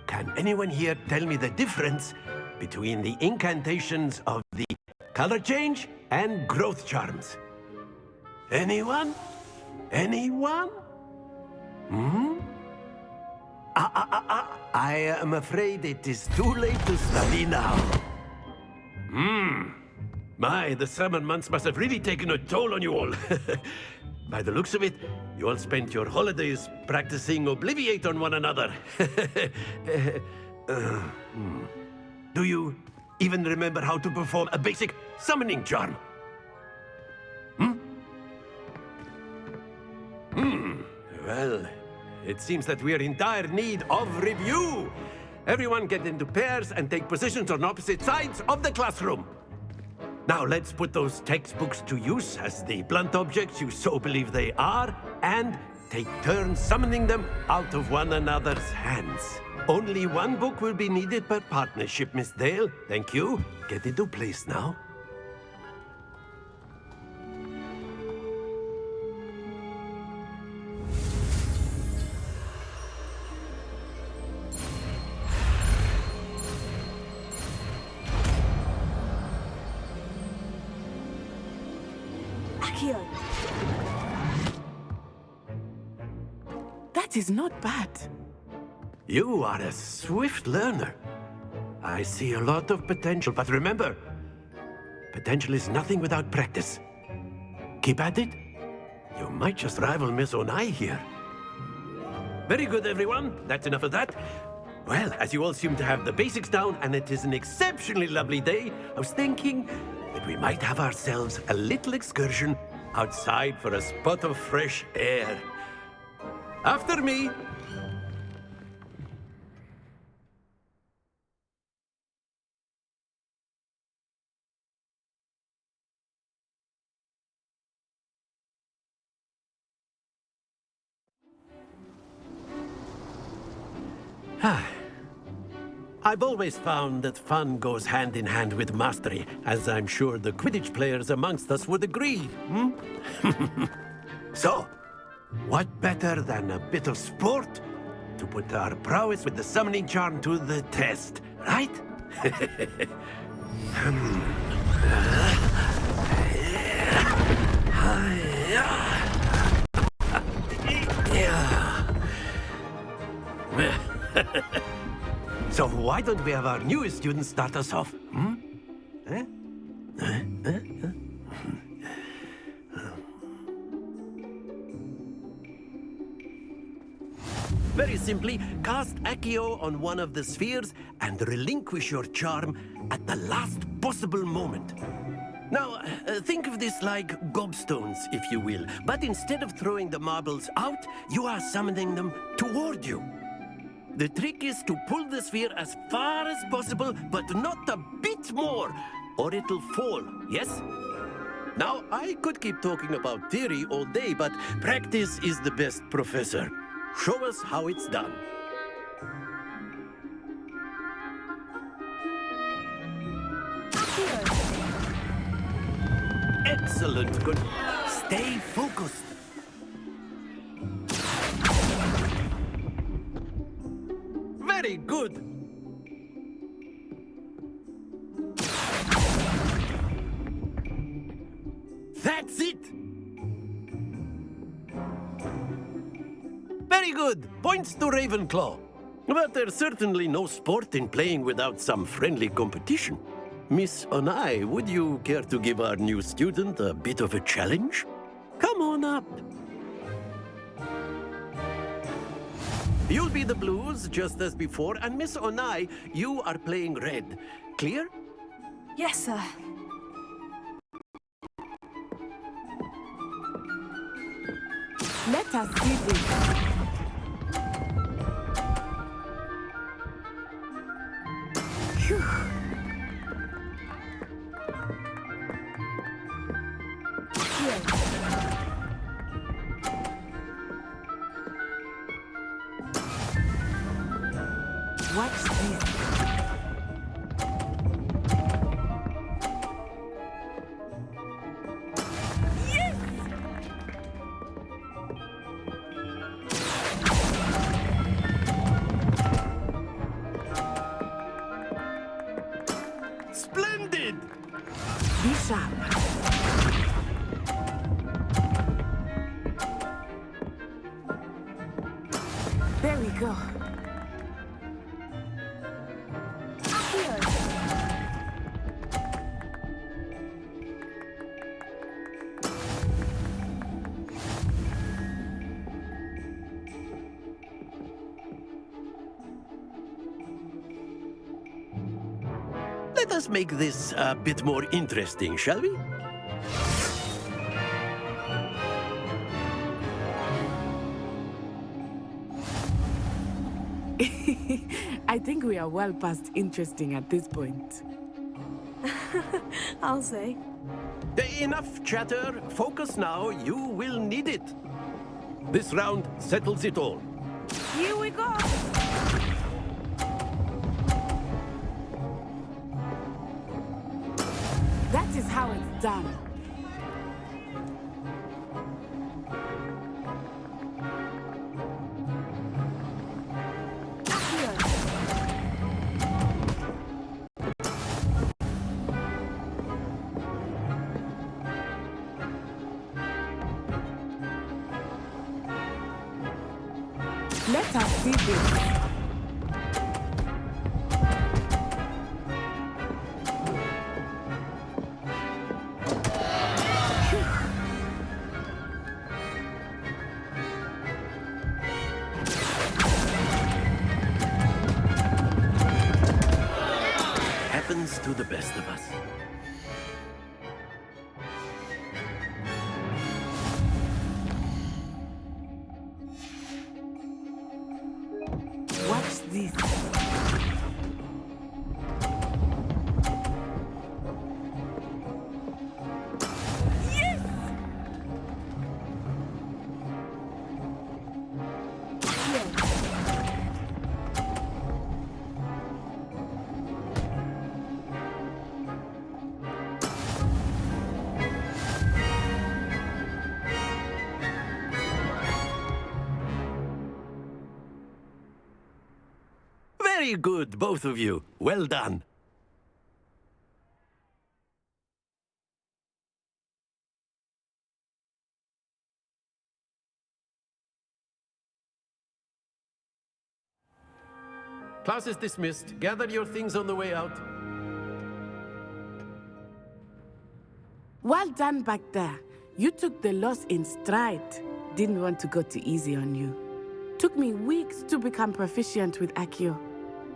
can anyone here tell me the difference between the incantations of the color change and growth charms? Anyone? Anyone? I am afraid it is too late to study now. My, the summer months must have really taken a toll on you all. By the looks of it, you all spent your holidays practicing Obliviate on one another. Do you even remember how to perform a basic summoning charm? Well, it seems that we are in dire need of review. Everyone get into pairs and take positions on opposite sides of the classroom. Now let's put those textbooks to use as the blunt objects you so believe they are, and take turns summoning them out of one another's hands. Only one book will be needed per partnership, Miss Dale. Thank you. Get into place now. That is not bad. You are a swift learner. I see a lot of potential, but remember, potential is nothing without practice. Keep at it. You might just rival Miss Onai here. Very good, everyone. That's enough of that. Well, as you all seem to have the basics down, and it is an exceptionally lovely day, I was thinking that we might have ourselves a little excursion outside for a spot of fresh air. After me. I've always found that fun goes hand in hand with mastery, as I'm sure the Quidditch players amongst us would agree. So, what better than a bit of sport to put our prowess with the summoning charm to the test, right? So why don't we have our newest student start us off? Very simply, cast Accio on one of the spheres and relinquish your charm at the last possible moment. Now, think of this like gobstones, if you will. But instead of throwing the marbles out, you are summoning them toward you. The trick is to pull the sphere as far as possible, but not a bit more, or it'll fall, yes? Now, I could keep talking about theory all day, but practice is the best professor. Show us how it's done. Excellent. Good. Stay focused. Very good. That's it. Very good. Points to Ravenclaw. But there's certainly no sport in playing without some friendly competition. Miss Onai, would you care to give our new student a bit of a challenge? Come on up. You'll be the blues, just as before, and Miss Onai, you are playing red. Clear? Yes, sir. Let us see this. Phew. Watch this. Yes! Splendid! Be sharp. There we go. Let us make this a bit more interesting, shall we? I think we are well past interesting at this point. I'll say. Enough chatter. Focus now. You will need it. This round settles it all. Here we go. That is how it's done. Let us see this. Happens to the best of us. Watch this. Yes! Very good, both of you. Well done. Class is dismissed. Gather your things on the way out. Well done back there. You took the loss in stride. Didn't want to go too easy on you. Took me weeks to become proficient with Accio.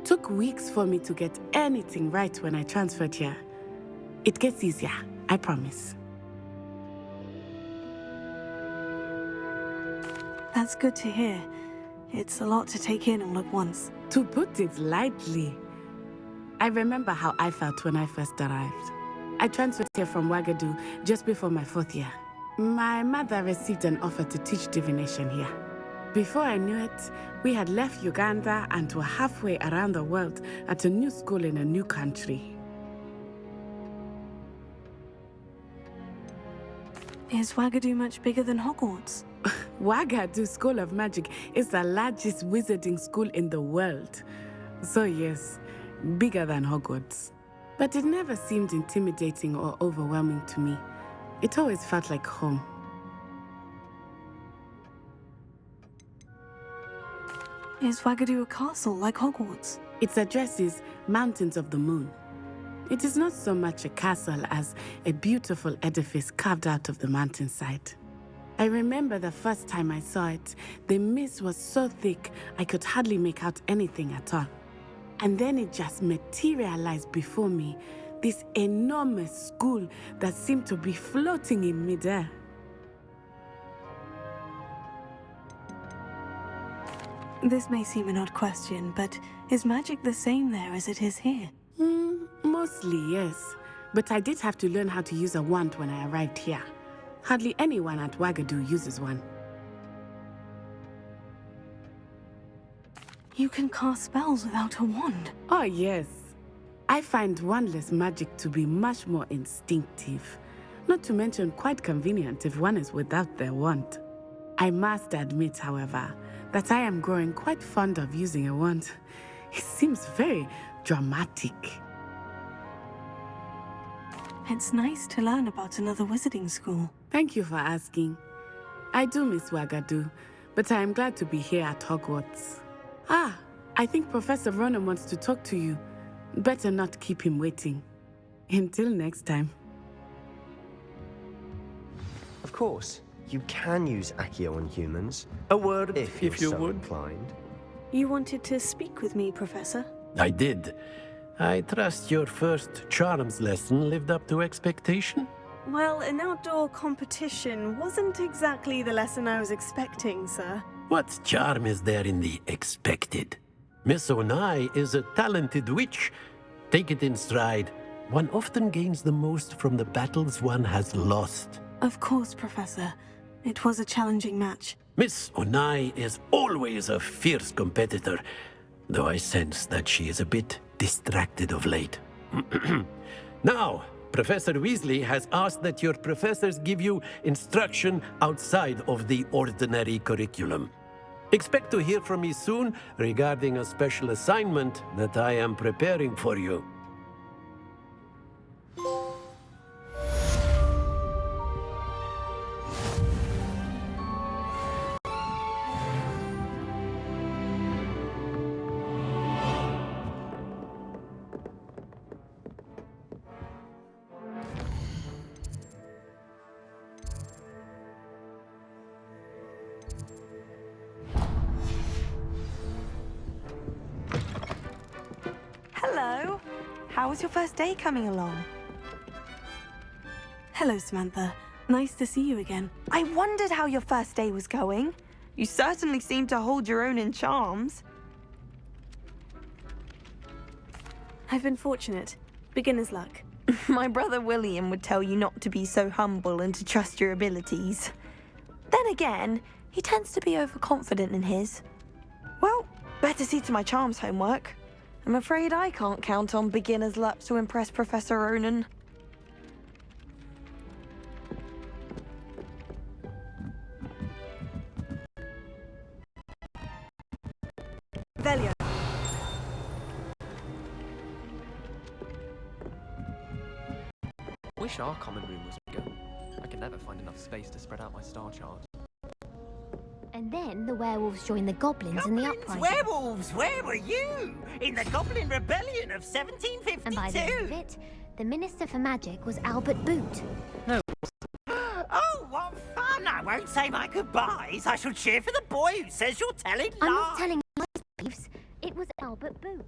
Took weeks for me to get anything right when I transferred here. It gets easier, I promise. That's good to hear. It's a lot to take in all at once. To put it lightly, I remember how I felt when I first arrived. I transferred here from Wagadu just before my 4th year. My mother received an offer to teach divination here. Before I knew it, we had left Uganda and were halfway around the world at a new school in a new country. Is Wagadu much bigger than Hogwarts? Wagadu School of Magic is the largest wizarding school in the world. So yes, bigger than Hogwarts. But it never seemed intimidating or overwhelming to me. It always felt like home. Is Wagadu a castle like Hogwarts? Its address is Mountains of the Moon. It is not so much a castle as a beautiful edifice carved out of the mountainside. I remember the first time I saw it, the mist was so thick I could hardly make out anything at all. And then it just materialized before me, this enormous school that seemed to be floating in midair. This may seem an odd question, but is magic the same there as it is here? Mostly, yes. But I did have to learn how to use a wand when I arrived here. Hardly anyone at Wagadu uses one. You can cast spells without a wand? Oh, yes. I find wandless magic to be much more instinctive. Not to mention quite convenient if one is without their wand. I must admit, however, that I am growing quite fond of using a wand. It seems very dramatic. It's nice to learn about another wizarding school. Thank you for asking. I do miss Wagadu, but I am glad to be here at Hogwarts. Ah, I think Professor Ronan wants to talk to you. Better not keep him waiting. Until next time. Of course, you can use Accio on humans. A word if you so would. inclined. You wanted to speak with me, Professor? I did. I trust your first charms lesson lived up to expectation? Well, an outdoor competition wasn't exactly the lesson I was expecting, sir. What charm is there in the expected? Miss Onai is a talented witch. Take it in stride. One often gains the most from the battles one has lost. Of course, Professor. It was a challenging match. Miss Onai is always a fierce competitor, though I sense that she is a bit distracted of late. Now, Professor Weasley has asked that your professors give you instruction outside of the ordinary curriculum. Expect to hear from me soon regarding a special assignment that I am preparing for you. Hello. How was your first day coming along? Hello, Samantha. Nice to see you again. I wondered how your first day was going. You certainly seem to hold your own in charms. I've been fortunate. Beginner's luck. My brother William would tell you not to be so humble and to trust your abilities. Then again, he tends to be overconfident in his. Well, better see to my charms homework. I'm afraid I can't count on beginner's luck to impress Professor Ronan. Velia. Wish our common room was bigger. I can never find enough space to spread out my star chart. And then the werewolves joined the goblins in the uprising. Werewolves, where were you? In the Goblin Rebellion of 1752. And by the end of it, the Minister for Magic was Albert Boot. Oh, what fun! I won't say my goodbyes. I shall cheer for the boy who says you're telling lies. I'm not telling lies, Jeeves. It was Albert Boot.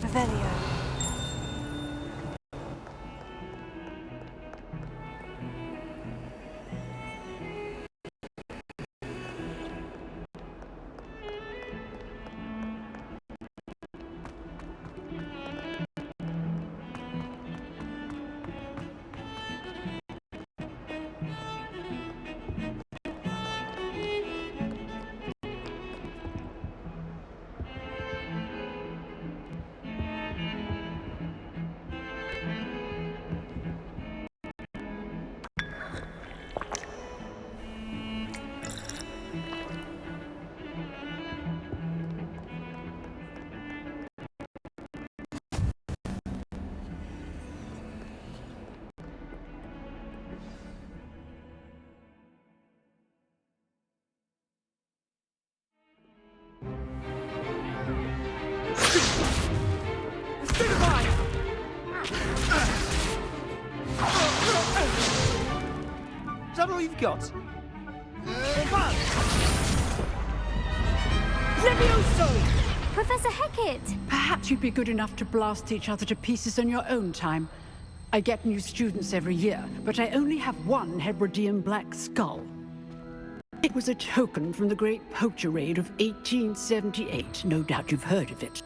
Revelio. Is that all you've got? Levioso! Professor Hecat! Perhaps you'd be good enough to blast each other to pieces in your own time. I get new students every year, but I only have one Hebridean black skull. It was a token from the Great Poacher Raid of 1878. No doubt you've heard of it.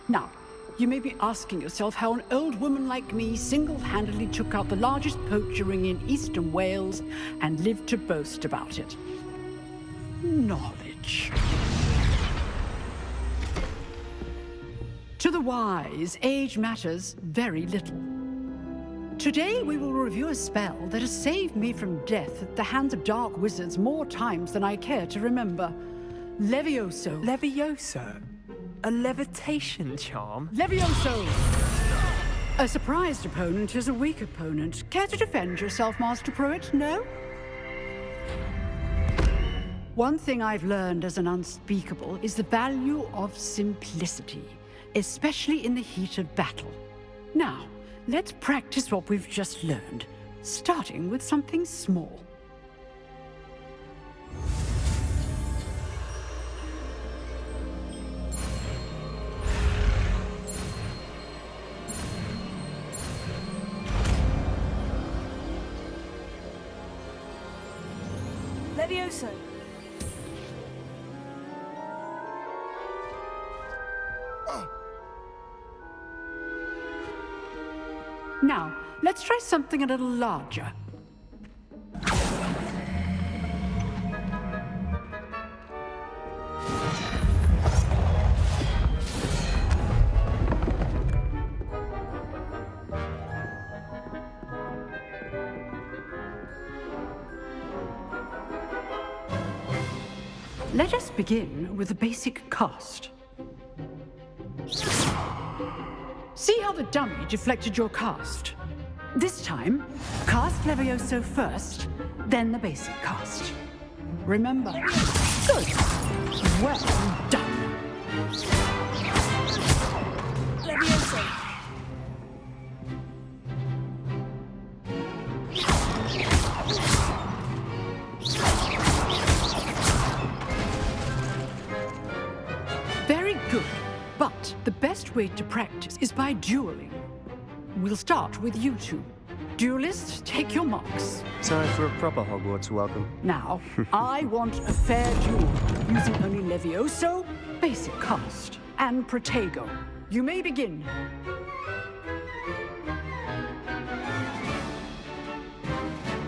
Now, you may be asking yourself how an old woman like me single-handedly took out the largest poacher ring in eastern Wales and lived to boast about it. Knowledge. To the wise, age matters very little. Today we will review a spell that has saved me from death at the hands of dark wizards more times than I care to remember. Levioso. Levioso? A levitation charm? Levioso! A surprised opponent is a weak opponent. Care to defend yourself, Master Pruitt? No? One thing I've learned as an unspeakable is the value of simplicity, especially in the heat of battle. Now, let's practice what we've just learned, starting with something small. Levioso. Now, let's try something a little larger. Let us begin with the basic cast. See how the dummy deflected your cast? This time, cast Levioso first, then the basic cast. Remember. Good. Well done. Levioso. Very good. But the best way to practice is by dueling. We'll start with you two. Duelists, take your marks. Time for a proper Hogwarts welcome. Now, I want a fair duel, using only Levioso, basic cast, and Protego. You may begin.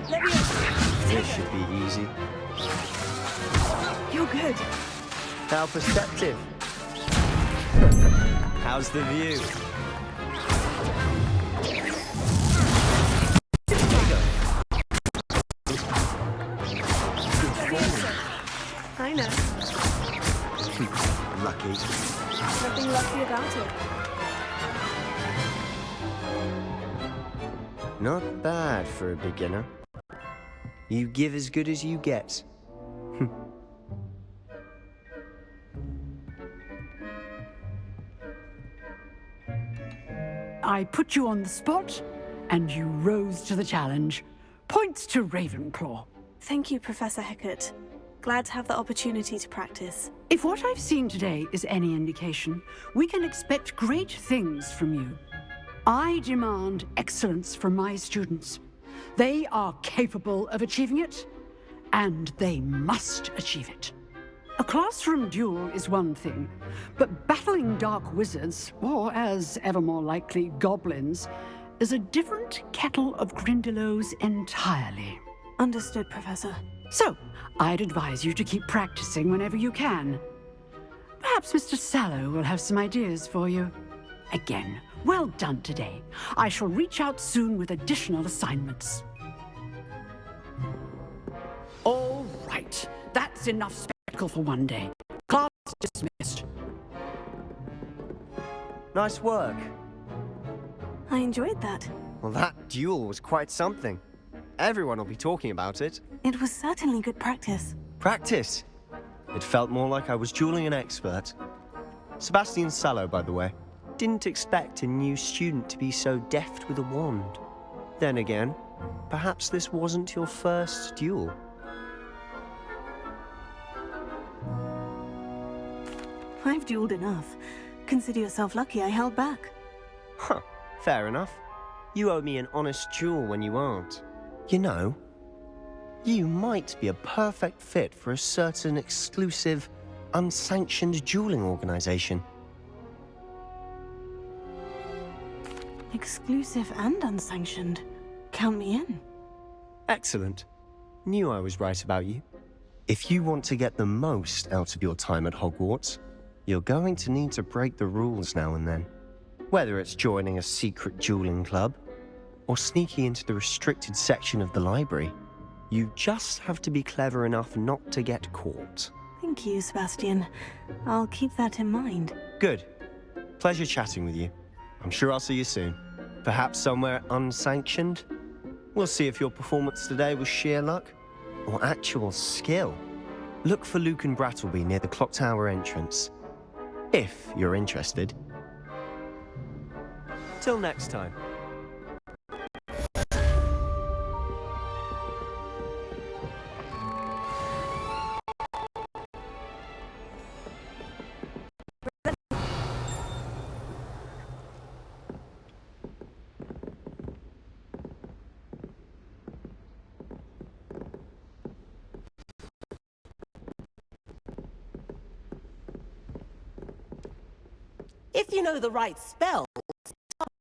Levioso. This should be easy. You're good. How perceptive. How's the view? I know. Lucky. Nothing lucky about it. Not bad for a beginner. You give as good as you get. I put you on the spot, and you rose to the challenge. Points to Ravenclaw. Thank you, Professor Hecat. Glad to have the opportunity to practice. If what I've seen today is any indication, we can expect great things from you. I demand excellence from my students. They are capable of achieving it, and they must achieve it. A classroom duel is one thing, but battling dark wizards, or as ever more likely, goblins, is a different kettle of Grindylows entirely. Understood, Professor. So, I'd advise you to keep practicing whenever you can. Perhaps Mr. Sallow will have some ideas for you. Again, well done today. I shall reach out soon with additional assignments. All right, that's enough spectacle for one day. Class dismissed. Nice work. I enjoyed that. Well, that duel was quite something. Everyone will be talking about it. It was certainly good practice. Practice? It felt more like I was dueling an expert. Sebastian Sallow, by the way. Didn't expect a new student to be so deft with a wand. Then again, perhaps this wasn't your first duel. I've dueled enough. Consider yourself lucky I held back. Huh, fair enough. You owe me an honest duel when you aren't. You know, you might be a perfect fit for a certain exclusive, unsanctioned dueling organization. Exclusive and unsanctioned. Count me in. Excellent. Knew I was right about you. If you want to get the most out of your time at Hogwarts, you're going to need to break the rules now and then. Whether it's joining a secret dueling club, or sneaking into the restricted section of the library, you just have to be clever enough not to get caught. Thank you, Sebastian. I'll keep that in mind. Good. Pleasure chatting with you. I'm sure I'll see you soon. Perhaps somewhere unsanctioned? We'll see if your performance today was sheer luck or actual skill. Look for Luke and Brattleby near the clock tower entrance, if you're interested. Till next time. If you know the right spell,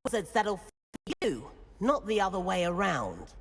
wizards that'll fit you, not the other way around.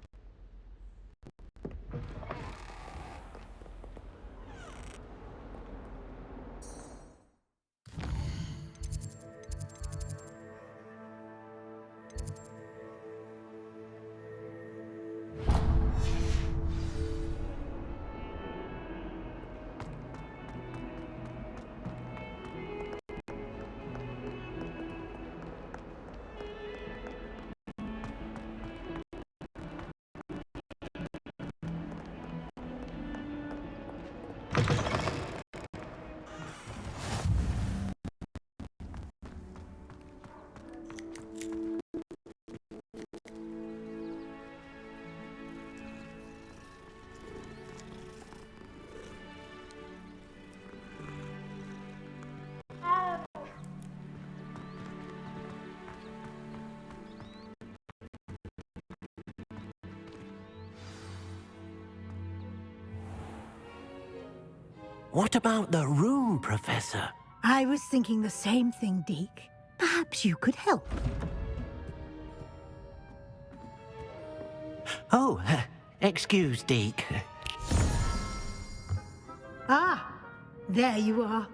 What about the room, Professor? I was thinking the same thing, Deke. Perhaps you could help. Oh, Excuse, Deke. Ah, there you are.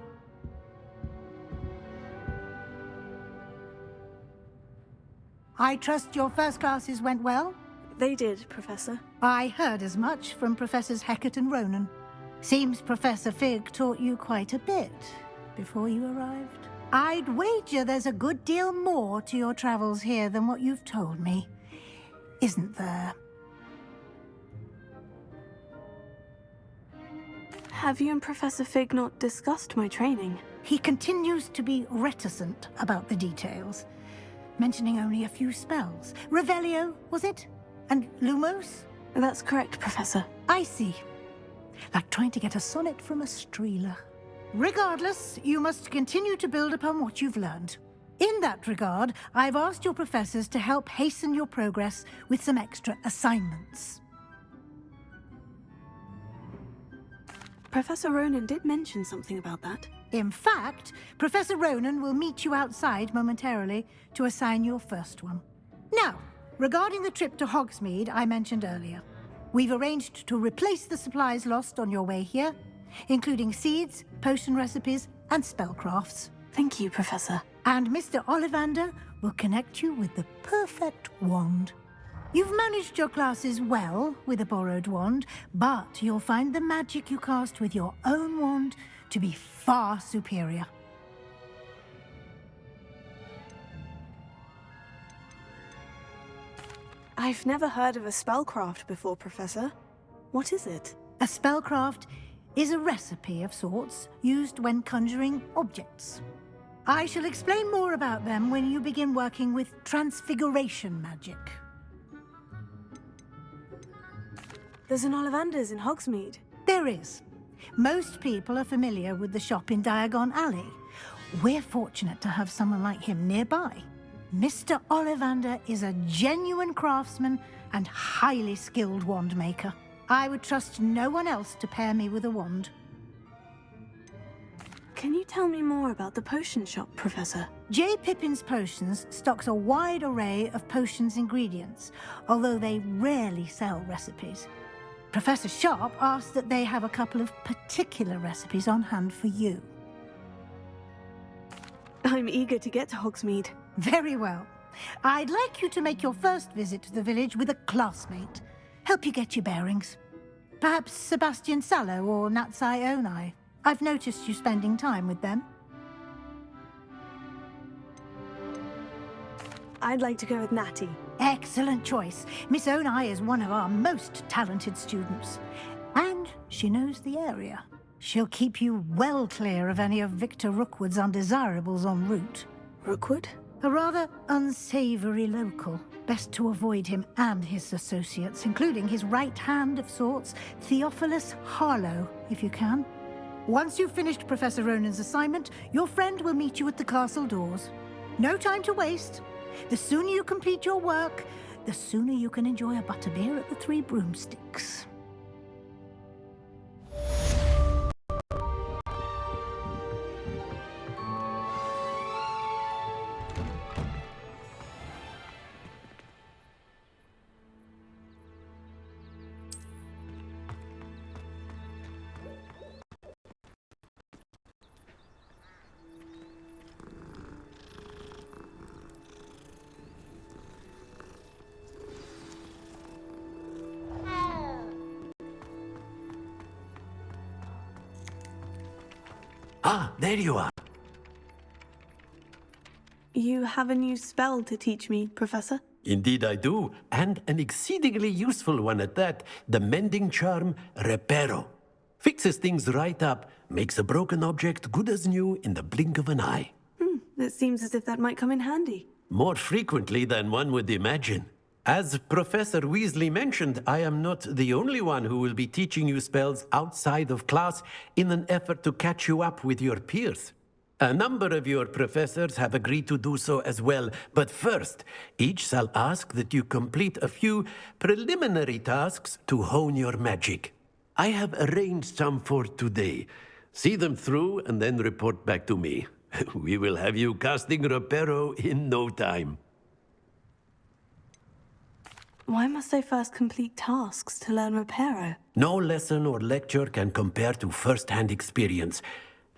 I trust your first classes went well? They did, Professor. I heard as much from Professors Hecat and Ronan. Seems Professor Fig taught you quite a bit before you arrived. I'd wager there's a good deal more to your travels here than what you've told me. Isn't there? Have you and Professor Fig not discussed my training? He continues to be reticent about the details, mentioning only a few spells. Revelio, was it? And Lumos? That's correct, Professor. I see. Like trying to get a sonnet from a streeler. Regardless, you must continue to build upon what you've learned. In that regard, I've asked your professors to help hasten your progress with some extra assignments. Professor Ronan did mention something about that. In fact, Professor Ronan will meet you outside momentarily to assign your first one. Now, regarding the trip to Hogsmeade I mentioned earlier, we've arranged to replace the supplies lost on your way here, including seeds, potion recipes, and spellcrafts. Thank you, Professor. And Mr. Ollivander will connect you with the perfect wand. You've managed your classes well with a borrowed wand, but you'll find the magic you cast with your own wand to be far superior. I've never heard of a spellcraft before, Professor. What is it? A spellcraft is a recipe of sorts used when conjuring objects. I shall explain more about them when you begin working with transfiguration magic. There's an Ollivander's in Hogsmeade. There is. Most people are familiar with the shop in Diagon Alley. We're fortunate to have someone like him nearby. Mr. Ollivander is a genuine craftsman and highly skilled wand maker. I would trust no one else to pair me with a wand. Can you tell me more about the potion shop, Professor? J. Pippin's Potions stocks a wide array of potions ingredients, although they rarely sell recipes. Professor Sharp asked that they have a couple of particular recipes on hand for you. I'm eager to get to Hogsmeade. Very well. I'd like you to make your first visit to the village with a classmate. Help you get your bearings. Perhaps Sebastian Sallow or Natsai Onai. I've noticed you spending time with them. I'd like to go with Natty. Excellent choice. Miss Onai is one of our most talented students. And she knows the area. She'll keep you well clear of any of Victor Rookwood's undesirables en route. Rookwood? A rather unsavory local. Best to avoid him and his associates, including his right hand of sorts, Theophilus Harlow, if you can. Once you've finished Professor Ronan's assignment, your friend will meet you at the castle doors. No time to waste. The sooner you complete your work, the sooner you can enjoy a butterbeer at the Three Broomsticks. Ah, there you are. You have a new spell to teach me, Professor? Indeed I do, and an exceedingly useful one at that. The mending charm, Reparo. Fixes things right up, makes a broken object good as new in the blink of an eye. It seems as if that might come in handy. More frequently than one would imagine. As Professor Weasley mentioned, I am not the only one who will be teaching you spells outside of class in an effort to catch you up with your peers. A number of your professors have agreed to do so as well, but first, each shall ask that you complete a few preliminary tasks to hone your magic. I have arranged some for today. See them through and then report back to me. We will have you casting Reparo in no time. why must I first complete tasks to learn Reparo? No lesson or lecture can compare to first-hand experience,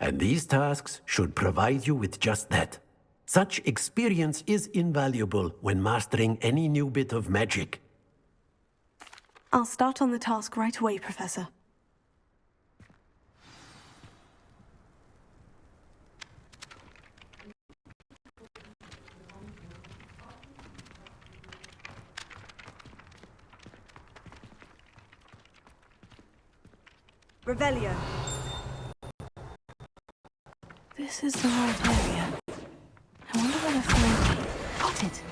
and these tasks should provide you with just that. Such experience is invaluable when mastering any new bit of magic. I'll start on the task right away, Professor. Revelio. This is the right area. I wonder where the phone... Got it!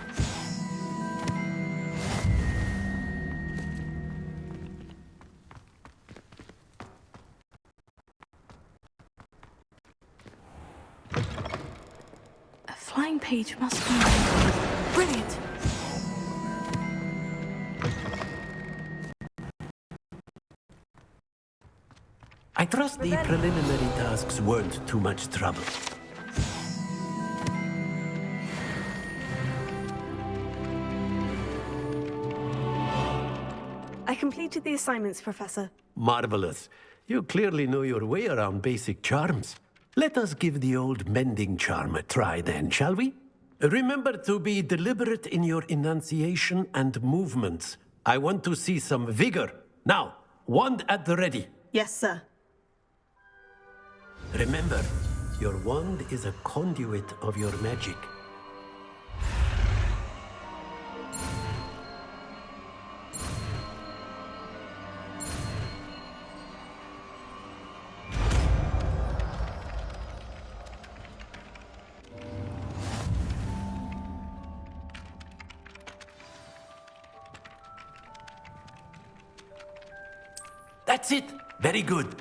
A flying page must be... Brilliant! I trust the preliminary tasks weren't too much trouble. I completed the assignments, Professor. Marvelous. You clearly know your way around basic charms. Let us give the old mending charm a try then, shall we? Remember to be deliberate in your enunciation and movements. I want to see some vigor. Now, wand at the ready. Yes, sir. Remember, your wand is a conduit of your magic. That's it! Very good.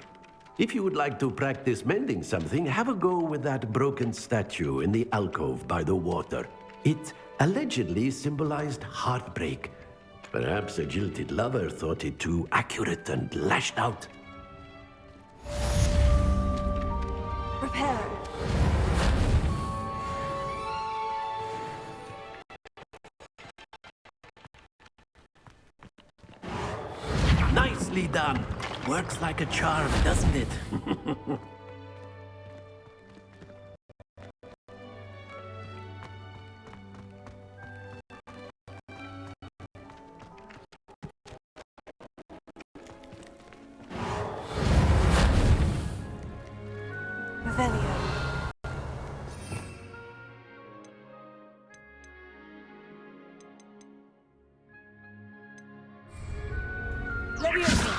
If you would like to practice mending something, have a go with that broken statue in the alcove by the water. It allegedly symbolized heartbreak. Perhaps a jilted lover thought it too accurate and lashed out. Reparo. Nicely done. Works like a charm, doesn't it? Revelio. Leviosa.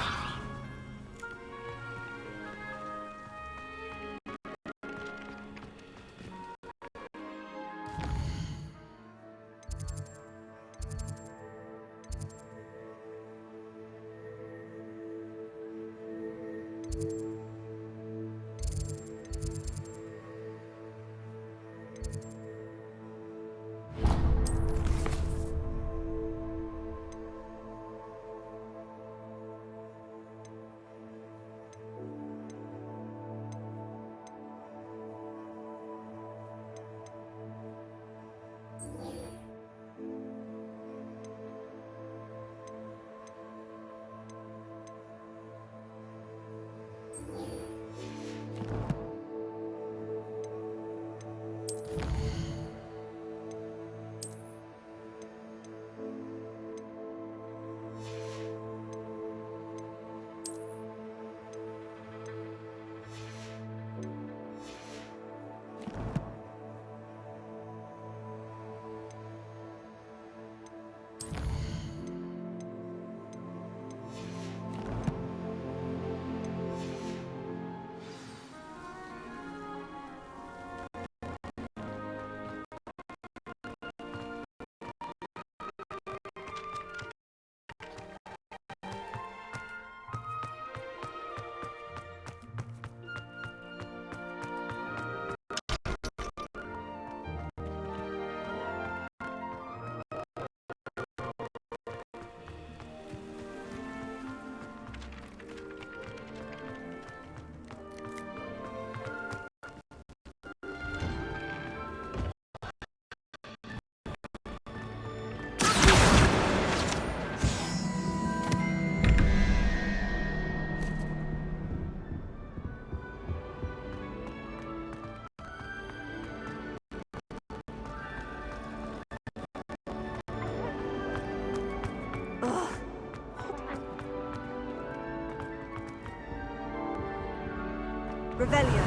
Revelio.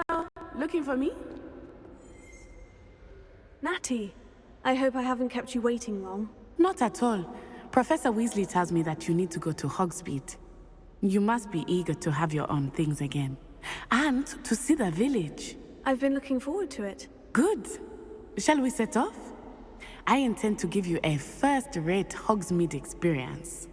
Hello, looking for me? Natty, I hope I haven't kept you waiting long. Not at all. Professor Weasley tells me that you need to go to Hogsmeade. You must be eager to have your own things again. And to see the village. I've been looking forward to it. Good. Shall we set off? I intend to give you a first-rate Hogsmeade experience.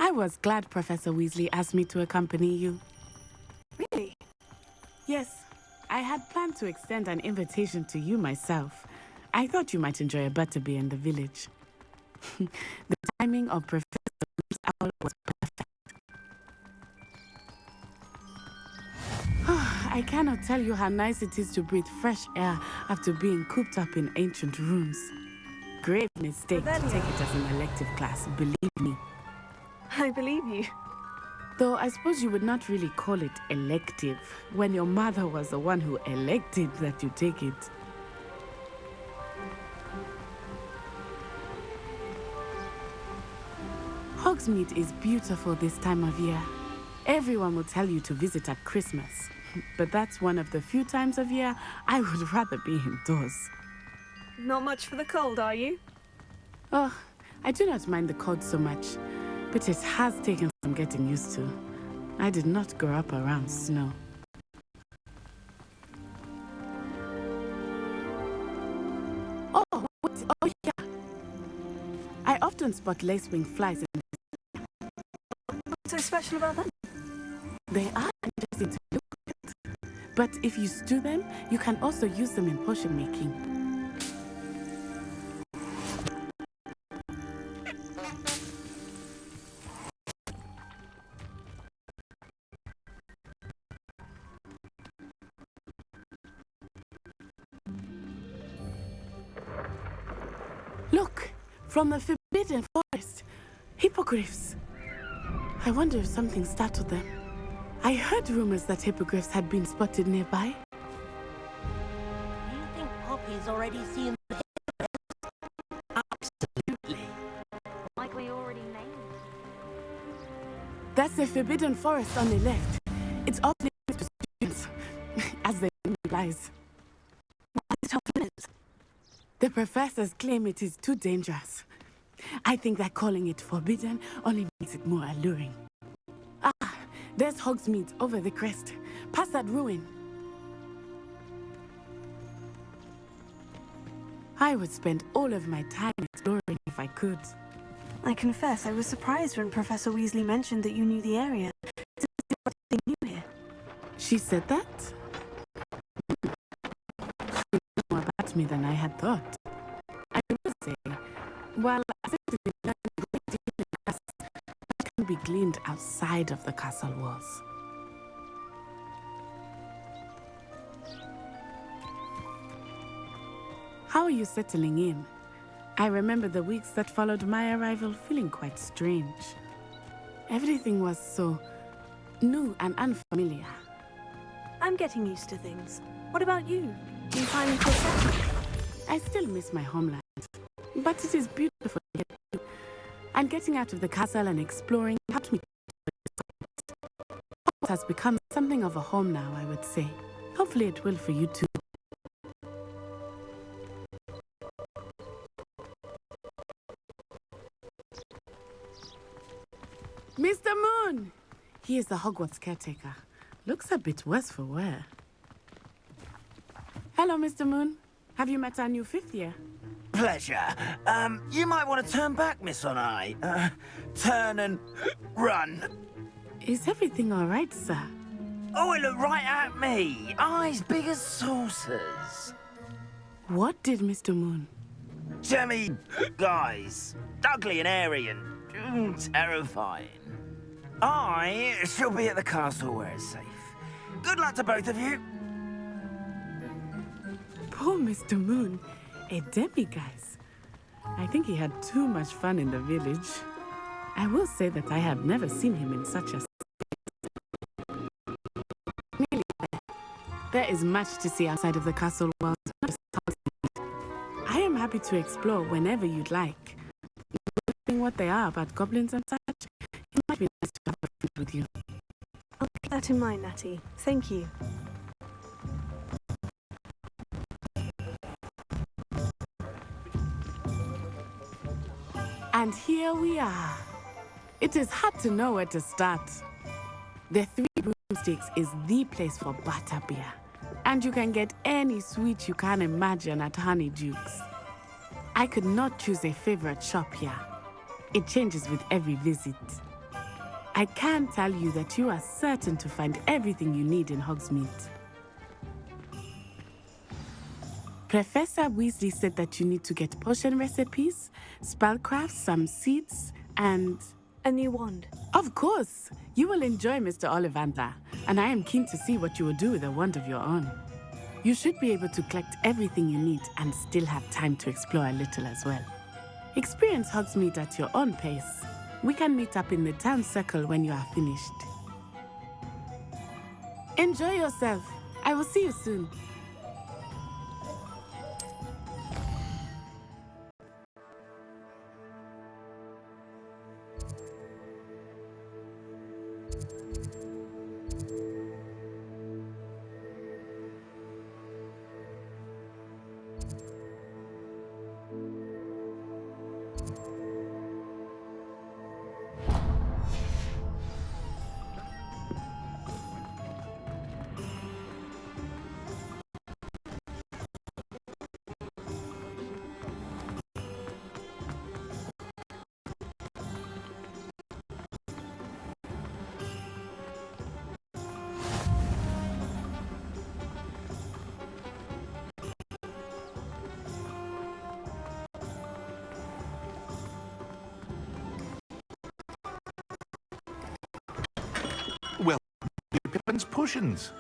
I was glad Professor Weasley asked me to accompany you. Really? Yes, I had planned to extend an invitation to you myself. I thought you might enjoy a butterbeer in the village. The timing of Professor Weasley's hour was perfect. I cannot tell you how nice it is to breathe fresh air after being cooped up in ancient rooms. Grave mistake to take it as an elective class, believe me. I believe you. Though I suppose you would not really call it elective when your mother was the one who elected that you take it. Hogsmeade is beautiful this time of year. Everyone will tell you to visit at Christmas, but that's one of the few times of year I would rather be indoors. Not much for the cold, are you? Oh, I do not mind the cold so much, but it has taken some getting used to. I did not grow up around snow. Oh, wait, oh yeah. I often spot lacewing flies in the... What's so special about them? They are interesting to look at. But if you stew them, you can also use them in potion making. Look, from the Forbidden Forest, hippogriffs. I wonder if something startled them. I heard rumors that hippogriffs had been spotted nearby. You think Poppy's already seen the hippogriffs? Absolutely. Like we already named. That's the Forbidden Forest on the left. It's off limits to students, as the name implies. What's it off limits? The professors claim it is too dangerous. I think that calling it forbidden only makes it more alluring. Ah, there's Hogsmeade over the crest, past that ruin. I would spend all of my time exploring if I could. I confess, I was surprised when Professor Weasley mentioned that you knew the area. It's something new here. She said that? She knew more about me than I had thought. I will say, while I certainly learned a great deal in class, much can be gleaned outside of the castle walls. How are you settling in? I remember the weeks that followed my arrival feeling quite strange. Everything was so new and unfamiliar. I'm getting used to things. What about you? Do you finally feel settled? I still miss my homeland, but it is beautiful here too. And getting out of the castle and exploring helped me. Hogwarts has become something of a home now, I would say. Hopefully it will for you too. Mr. Moon! He is the Hogwarts caretaker. Looks a bit worse for wear. Hello, Mr. Moon. Have you met our new fifth year? Pleasure. You might want to turn back, Miss Onai. Turn and run. Is everything all right, sir? Oh, it looked right at me. Eyes big as saucers. What did Mr. Moon? Jemmy guys. Ugly and airy and terrifying. I shall be at the castle where it's safe. Good luck to both of you. Poor Mr. Moon. A demiguise. I think he had too much fun in the village. I will say that I have never seen him in such a state. Nearly there. There is much to see outside of the castle walls. I am happy to explore whenever you'd like. Knowing what they are about goblins and such, it might be nice to have a friend with you. I'll keep that in mind, Natty. Thank you. And here we are. It is hard to know where to start. The Three Broomsticks is the place for butterbeer. And you can get any sweet you can imagine at Honeydukes. I could not choose a favorite shop here. It changes with every visit. I can tell you that you are certain to find everything you need in Hogsmeade. Professor Weasley said that you need to get potion recipes, spellcrafts, some seeds, and... a new wand. Of course! You will enjoy Mr. Ollivander, and I am keen to see what you will do with a wand of your own. You should be able to collect everything you need and still have time to explore a little as well. Experience Hogsmeade at your own pace. We can meet up in the town circle when you are finished. Enjoy yourself. I will see you soon. Well, Pippin's potions.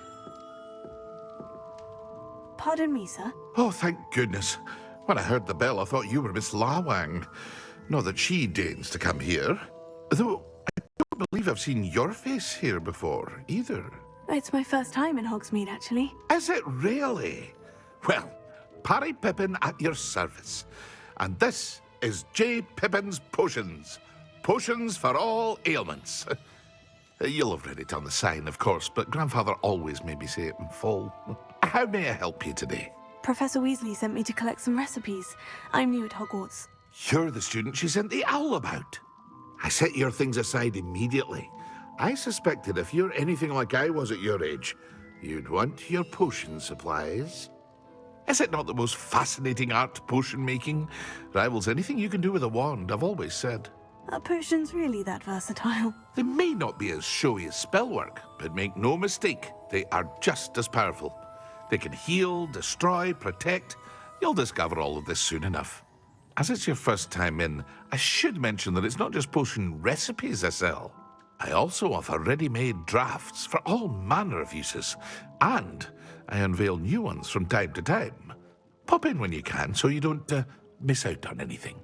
Pardon me, sir? Oh, thank goodness. When I heard the bell, I thought you were Miss Lawang. Not that she deigns to come here. Though, I don't believe I've seen your face here before, either. It's my first time in Hogsmeade, actually. Is it really? Well, Parry Pippin at your service. And this is J. Pippin's Potions. Potions for all ailments. You'll have read it on the sign, of course, but Grandfather always made me say it in full. How may I help you today? Professor Weasley sent me to collect some recipes. I'm new at Hogwarts. You're the student she sent the owl about. I set your things aside immediately. I suspected if you're anything like I was at your age, you'd want your potion supplies. Is it not the most fascinating art, potion making? Rivals anything you can do with a wand, I've always said. Are potions really that versatile? They may not be as showy as spellwork, but make no mistake, they are just as powerful. They can heal, destroy, protect. You'll discover all of this soon enough. As it's your first time in, I should mention that it's not just potion recipes I sell. I also offer ready-made drafts for all manner of uses, and I unveil new ones from time to time. Pop in when you can so you don't miss out on anything.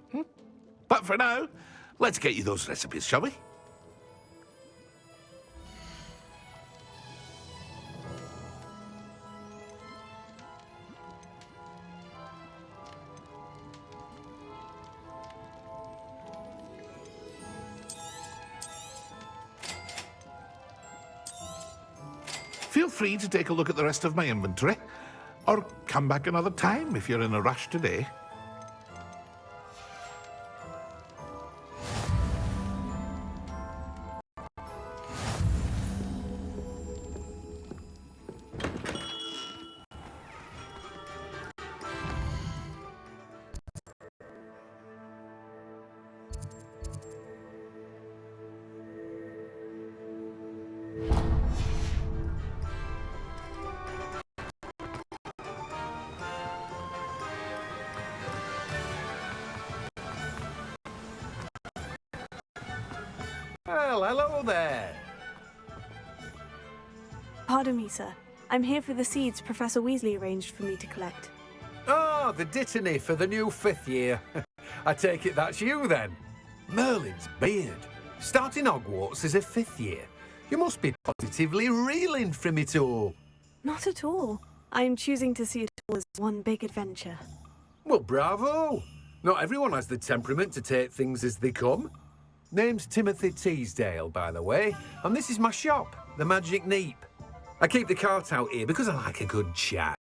But for now, let's get you those recipes, shall we? free to take a look at the rest of my inventory. Or come back another time if you're in a rush today. Well, hello there. Pardon me, sir. I'm here for the seeds Professor Weasley arranged for me to collect. Oh, the dittany for the new 5th year. I take it that's you then. Merlin's beard. Starting Hogwarts as a 5th year. You must be positively reeling from it all. Not at all. I'm choosing to see it all as one big adventure. Well, bravo. Not everyone has the temperament to take things as they come. Name's Timothy Teasdale, by the way, and this is my shop, the Magic Neep. I keep the cart out here because I like a good chat.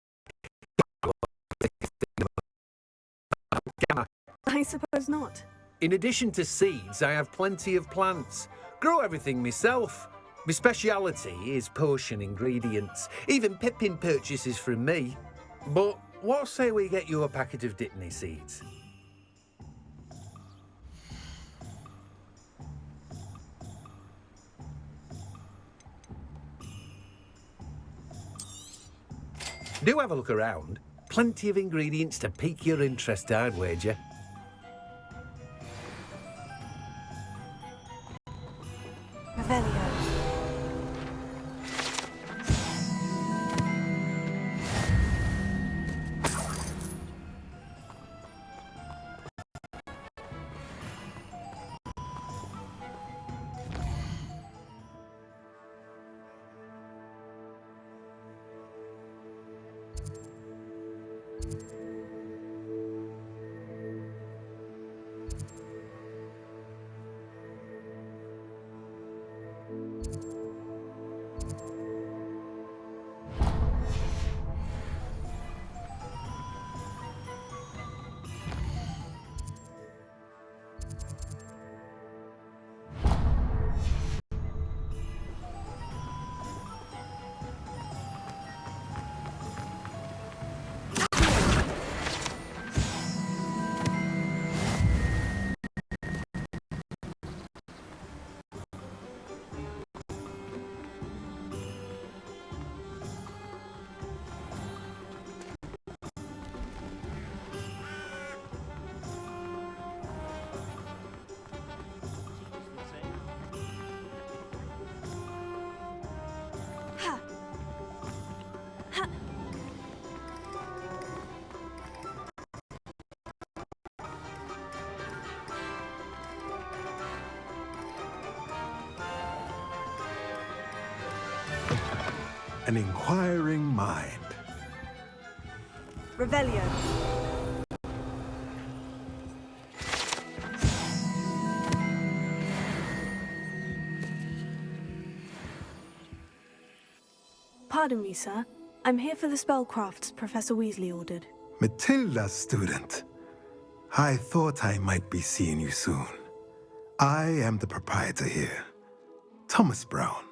I suppose not. In addition to seeds, I have plenty of plants. Grow everything myself. My speciality is potion ingredients. Even Pippin purchases from me. But what say we get you a packet of dittany seeds? Do have a look around. Plenty of ingredients to pique your interest, I'd wager. Revelio. An inquiring mind. Revelio. Pardon me, sir. I'm here for the spellcrafts Professor Weasley ordered. Matilda's student. I thought I might be seeing you soon. I am the proprietor here, Thomas Brown.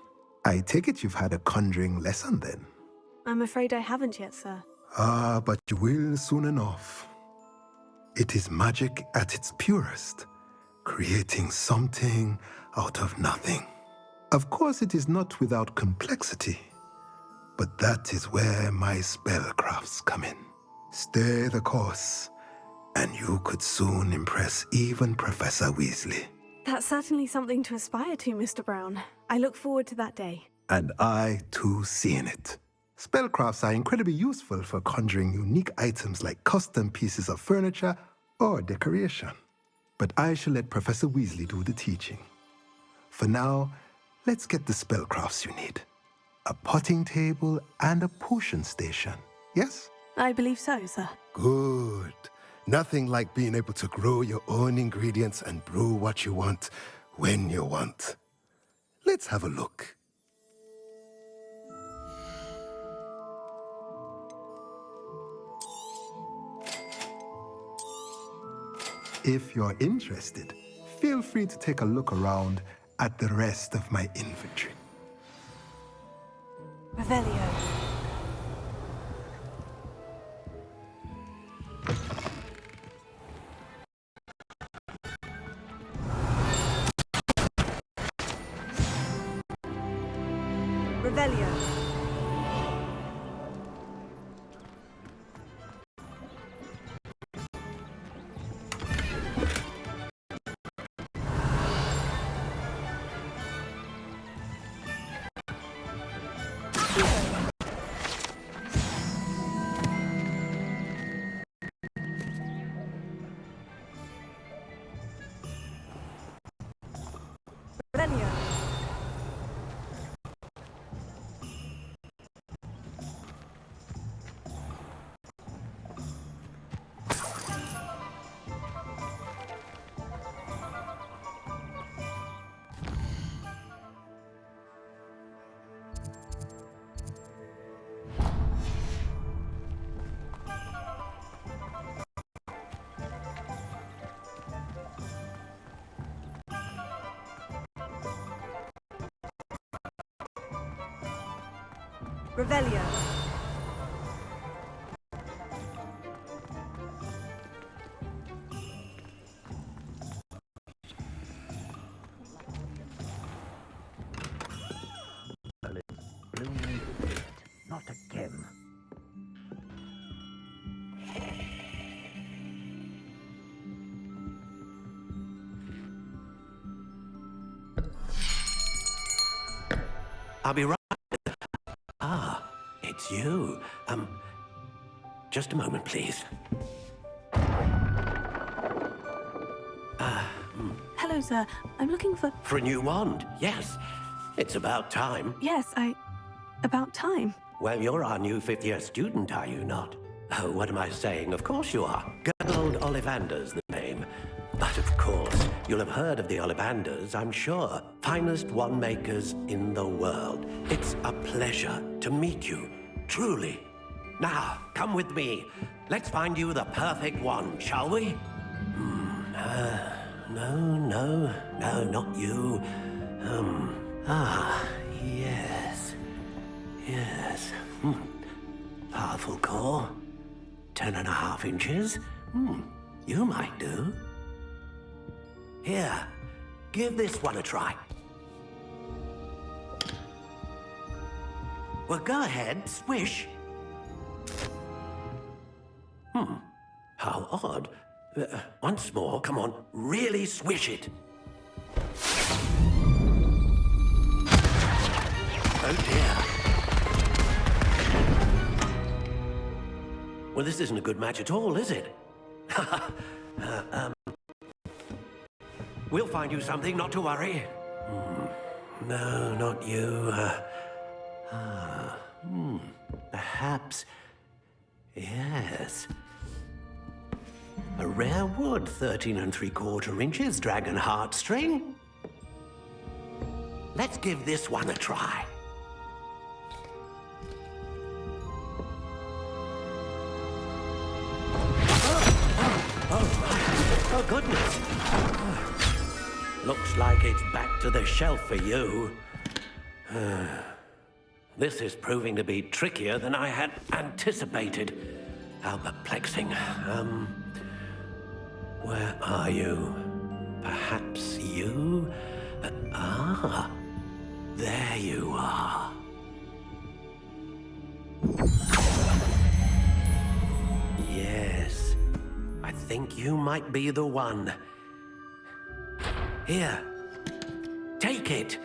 I take it you've had a conjuring lesson then? I'm afraid I haven't yet, sir. Ah, but you will soon enough. It is magic at its purest, creating something out of nothing. Of course, it is not without complexity, but that is where my spellcrafts come in. Stay the course, and you could soon impress even Professor Weasley. That's certainly something to aspire to, Mr. Brown. I look forward to that day. And I, too, seeing it. Spellcrafts are incredibly useful for conjuring unique items like custom pieces of furniture or decoration. But I shall let Professor Weasley do the teaching. For now, let's get the spellcrafts you need. A potting table and a potion station, yes? I believe so, sir. Good. Nothing like being able to grow your own ingredients and brew what you want when you want. Let's have a look. If you're interested, feel free to take a look around at the rest of my inventory. Revelio. Revelio. Revelio. Revelio. Not again. I'll be right. Ah, it's you. Just a moment, please. Hello, sir. I'm looking for... For a new wand, yes. It's about time. Yes, about time. Well, you're our new fifth-year student, are you not? Oh, what am I saying? Of course you are. Good old Ollivander's the name. But of course, you'll have heard of the Ollivanders, I'm sure. Finest wand makers in the world. It's a pleasure to meet you, truly. Now, come with me. Let's find you the perfect wand, shall we? No, not you. Yes. Powerful core. 10.5 inches. You might do. Here, give this one a try. Well, go ahead, swish. How odd. Once more, come on, really swish it. Oh dear. Well, this isn't a good match at all, is it? We'll find you something, not to worry. No, not you. Perhaps. Yes. A rare wood, 13 3/4 inches, dragon heartstring. Let's give this one a try. Oh, goodness. Looks like it's back to the shelf for you. This is proving to be trickier than I had anticipated. How perplexing. Where are you? Perhaps you? There you are. Yes, I think you might be the one. Here, take it.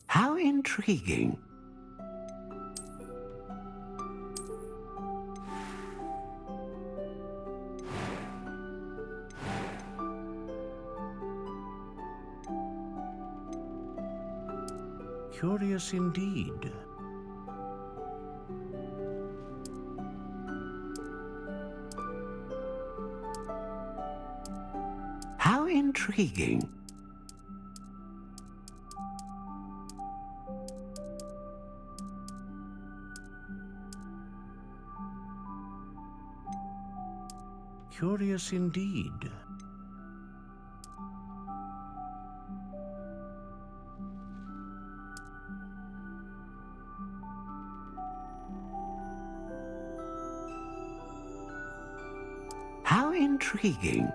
How intriguing. Curious indeed. How intriguing. Curious indeed. How intriguing.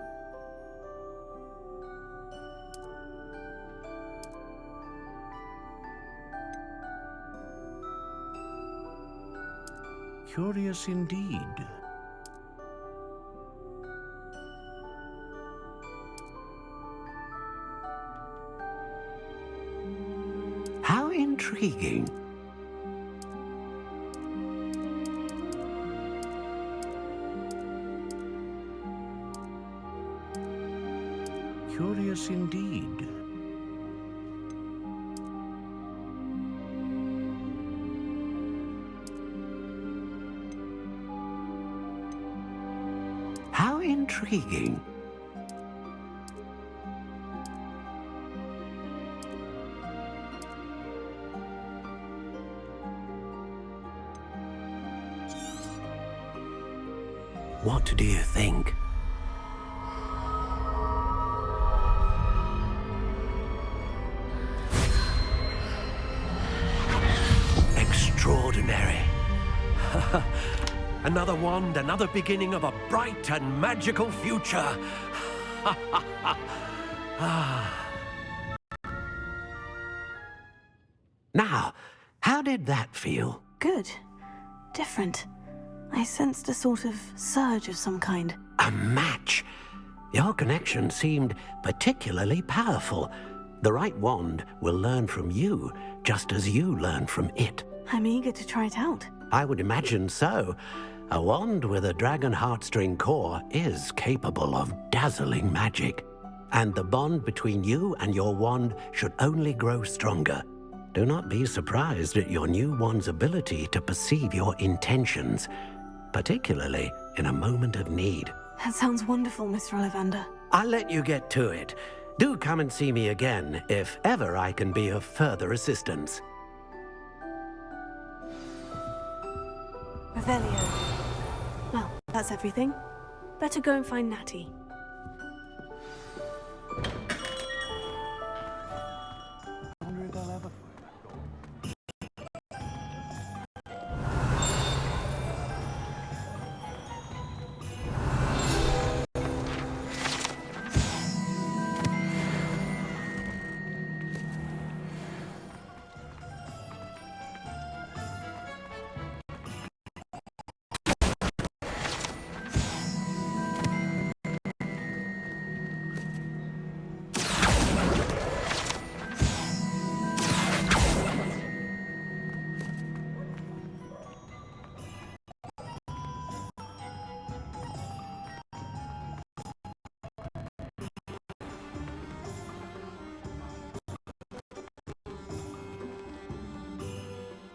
Curious indeed. How intriguing. Curious indeed. How intriguing. What do you think? Extraordinary. Another wand, another beginning of a bright and magical future. Now, how did that feel? Good. Different. I sensed a sort of surge of some kind. A match. Your connection seemed particularly powerful. The right wand will learn from you, just as you learn from it. I'm eager to try it out. I would imagine so. A wand with a dragon heartstring core is capable of dazzling magic. And the bond between you and your wand should only grow stronger. Do not be surprised at your new wand's ability to perceive your intentions, particularly in a moment of need. That sounds wonderful, Mr. Ollivander. I'll let you get to it. Do come and see me again if ever I can be of further assistance. Revelio. Well, that's everything. Better go and find Natty.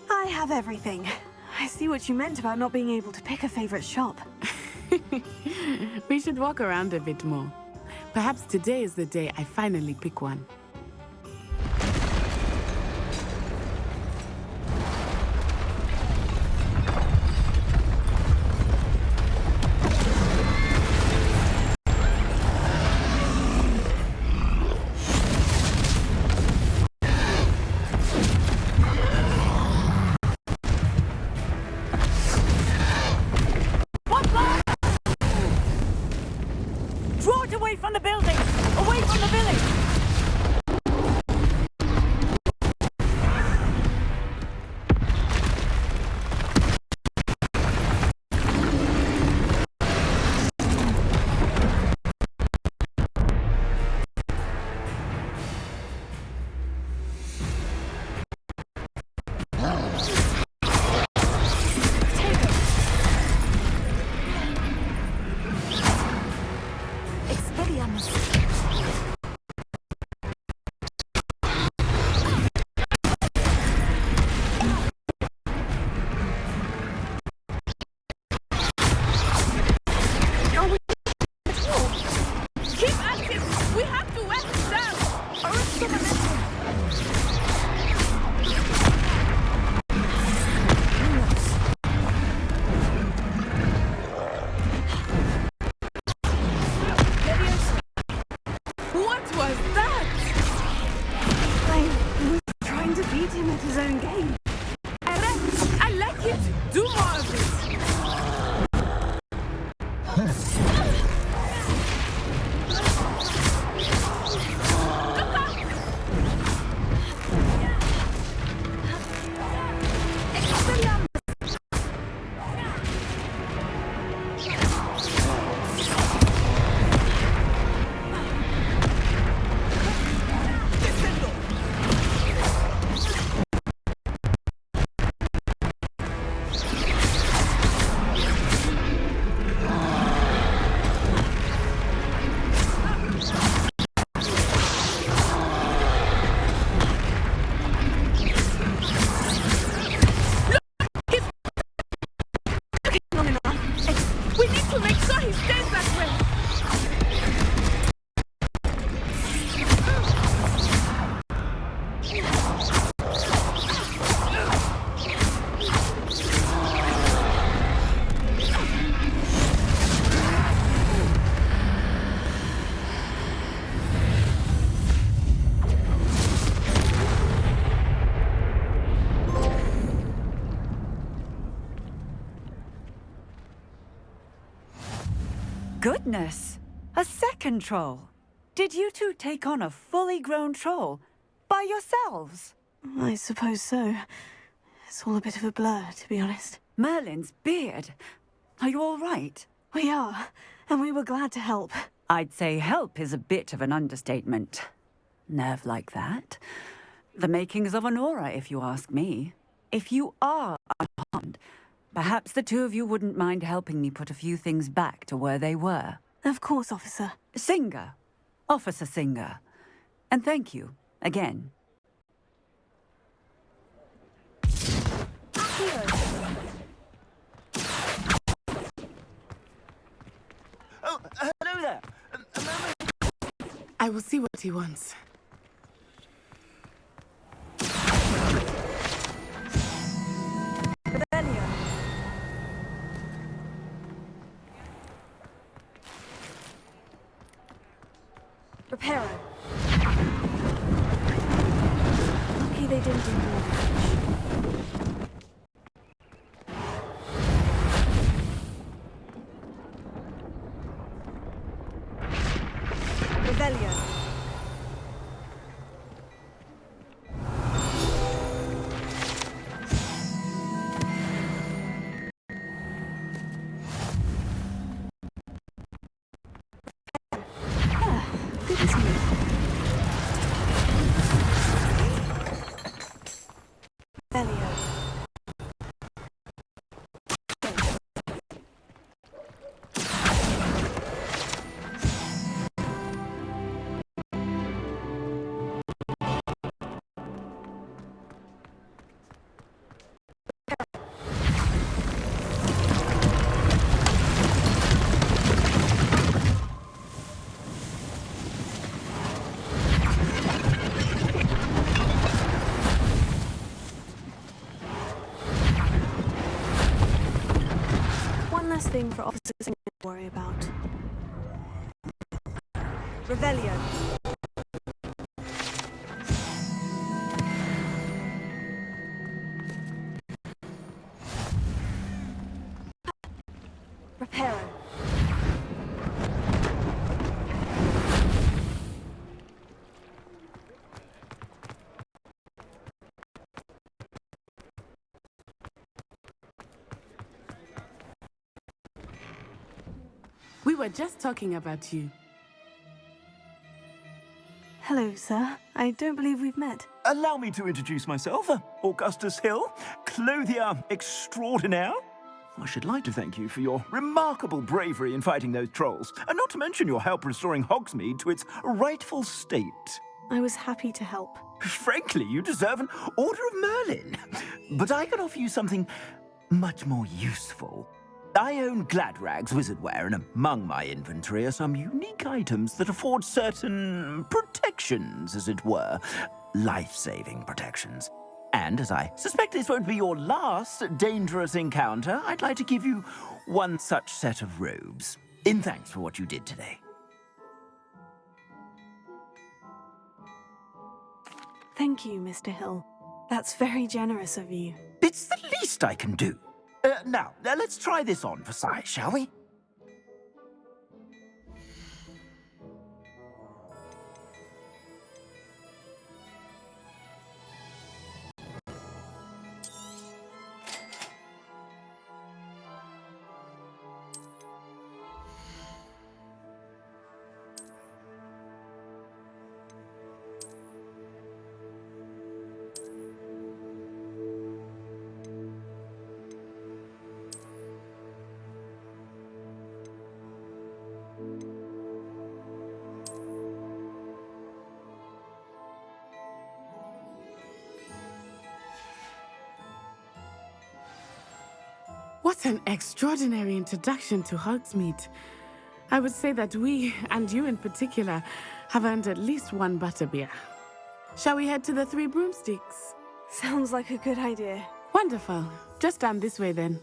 I have everything. I see what you meant about not being able to pick a favorite shop. We should walk around a bit more. Perhaps today is the day I finally pick one. Draw it away from the building! Away from the village! beat him at his own game. I like it! Do more of it! We need to make sure he stays that way! Goodness! A second troll! Did you two take on a fully grown troll? By yourselves? I suppose so. It's all a bit of a blur, to be honest. Merlin's beard. Are you all right? We are, and we were glad to help. I'd say help is a bit of an understatement. Nerve like that. The makings of an aura, if you ask me. If you are unharmed, perhaps the two of you wouldn't mind helping me put a few things back to where they were. Of course, officer. Singer. Officer Singer. And thank you, again. Oh, hello there. I will see what he wants. Reparo. Lucky they didn't do more damage. Revelio. Thing for officers to worry about. Revelio. Reparo. We were just talking about you. Hello, sir. I don't believe we've met. Allow me to introduce myself. Augustus Hill, clothier extraordinaire. I should like to thank you for your remarkable bravery in fighting those trolls, and not to mention your help restoring Hogsmeade to its rightful state. I was happy to help. Frankly, you deserve an Order of Merlin. But I can offer you something much more useful. I own Gladrag's wizardware, and among my inventory are some unique items that afford certain protections, as it were. Life-saving protections. And as I suspect this won't be your last dangerous encounter, I'd like to give you one such set of robes, in thanks for what you did today. Thank you, Mr. Hill. That's very generous of you. It's the least I can do. Now, let's try this on for size, shall we? What an extraordinary introduction to Hogsmeade. I would say that we, and you in particular, have earned at least one butterbeer. Shall we head to the Three Broomsticks? Sounds like a good idea. Wonderful. Just down this way then.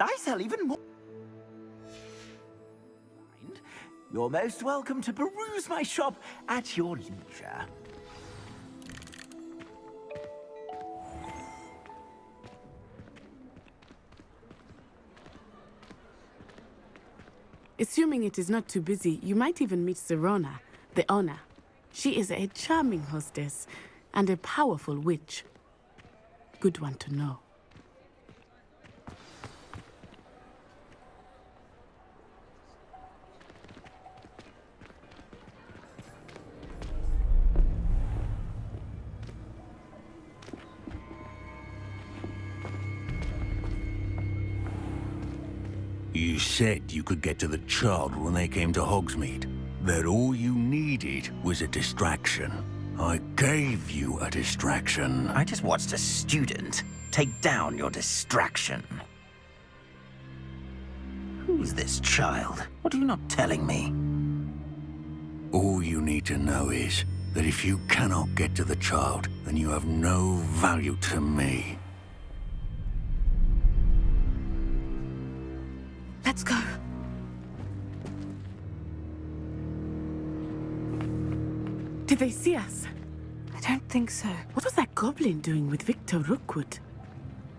I sell even more. You're most welcome to peruse my shop at your leisure. Assuming it is not too busy, you might even meet Serona, the owner. She is a charming hostess and a powerful witch. Good one to know. You said you could get to the child when they came to Hogsmeade. That all you needed was a distraction. I gave you a distraction. I just watched a student take down your distraction. Who's this child? What are you not telling me? All you need to know is that if you cannot get to the child, then you have no value to me. Let's go. Did they see us? I don't think so. What was that goblin doing with Victor Rookwood?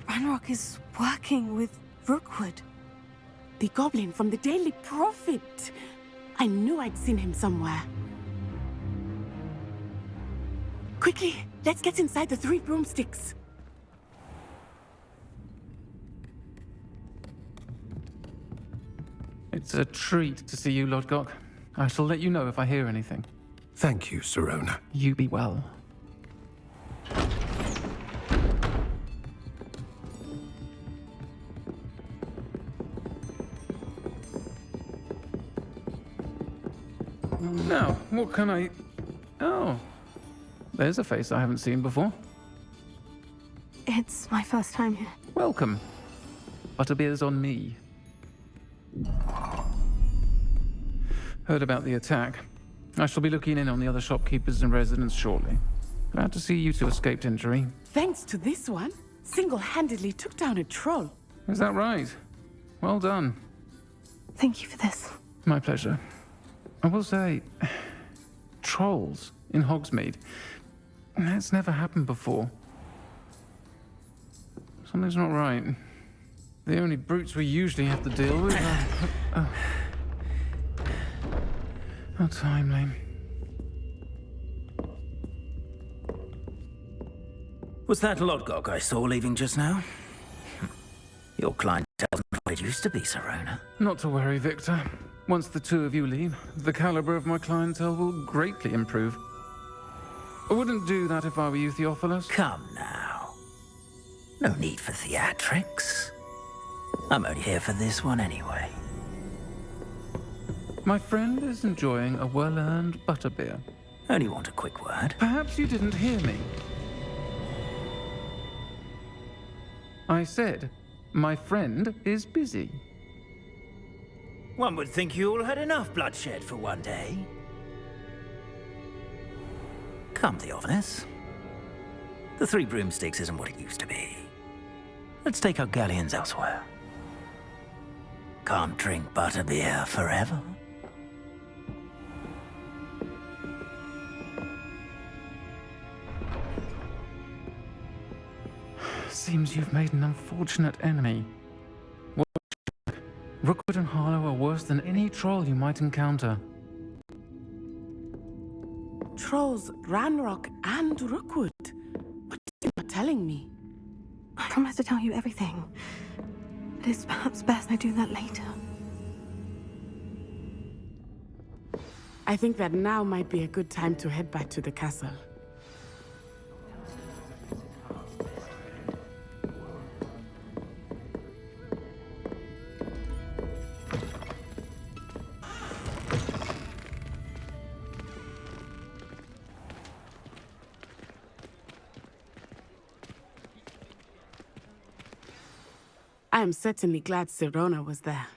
Ranrock is working with Rookwood. The goblin from the Daily Prophet. I knew I'd seen him somewhere. Quickly, let's get inside the Three Broomsticks. It's a treat to see you, Lodgok. I shall let you know if I hear anything. Thank you, Serona. You be well. Now, what can I... Oh, there's a face I haven't seen before. It's my first time here. Welcome. Butterbeer's on me. Heard about the attack. I shall be looking in on the other shopkeepers and residents shortly. Glad to see you two escaped injury. Thanks to this one, single-handedly took down a troll. Is that right? Well done. Thank you for this. My pleasure. I will say, trolls in Hogsmeade. That's never happened before. Something's not right. The only brutes we usually have to deal with are... How timely. Was that Lodgok I saw leaving just now? Your clientele isn't what it used to be, Serona. Not to worry, Victor. Once the two of you leave, the caliber of my clientele will greatly improve. I wouldn't do that if I were you, Theophilus. Come now. No need for theatrics. I'm only here for this one anyway. My friend is enjoying a well-earned butterbeer. Only want a quick word. Perhaps you didn't hear me. I said, my friend is busy. One would think you all had enough bloodshed for one day. Come, Theophilus. The Three Broomsticks isn't what it used to be. Let's take our galleons elsewhere. Can't drink butterbeer forever. seems you've made an unfortunate enemy. Rookwood and Harlow are worse than any troll you might encounter. Trolls, Ranrock, and Rookwood. What are you not telling me? I promise to tell you everything. It is perhaps best I do that later. I think that now might be a good time to head back to the castle. I am certainly glad Sirona was there.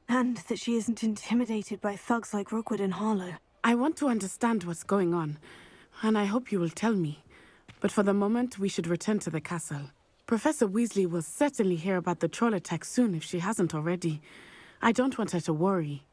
And that she isn't intimidated by thugs like Rookwood and Harlow. I want to understand what's going on, and I hope you will tell me. But for the moment, we should return to the castle. Professor Weasley will certainly hear about the troll attack soon if she hasn't already. I don't want her to worry.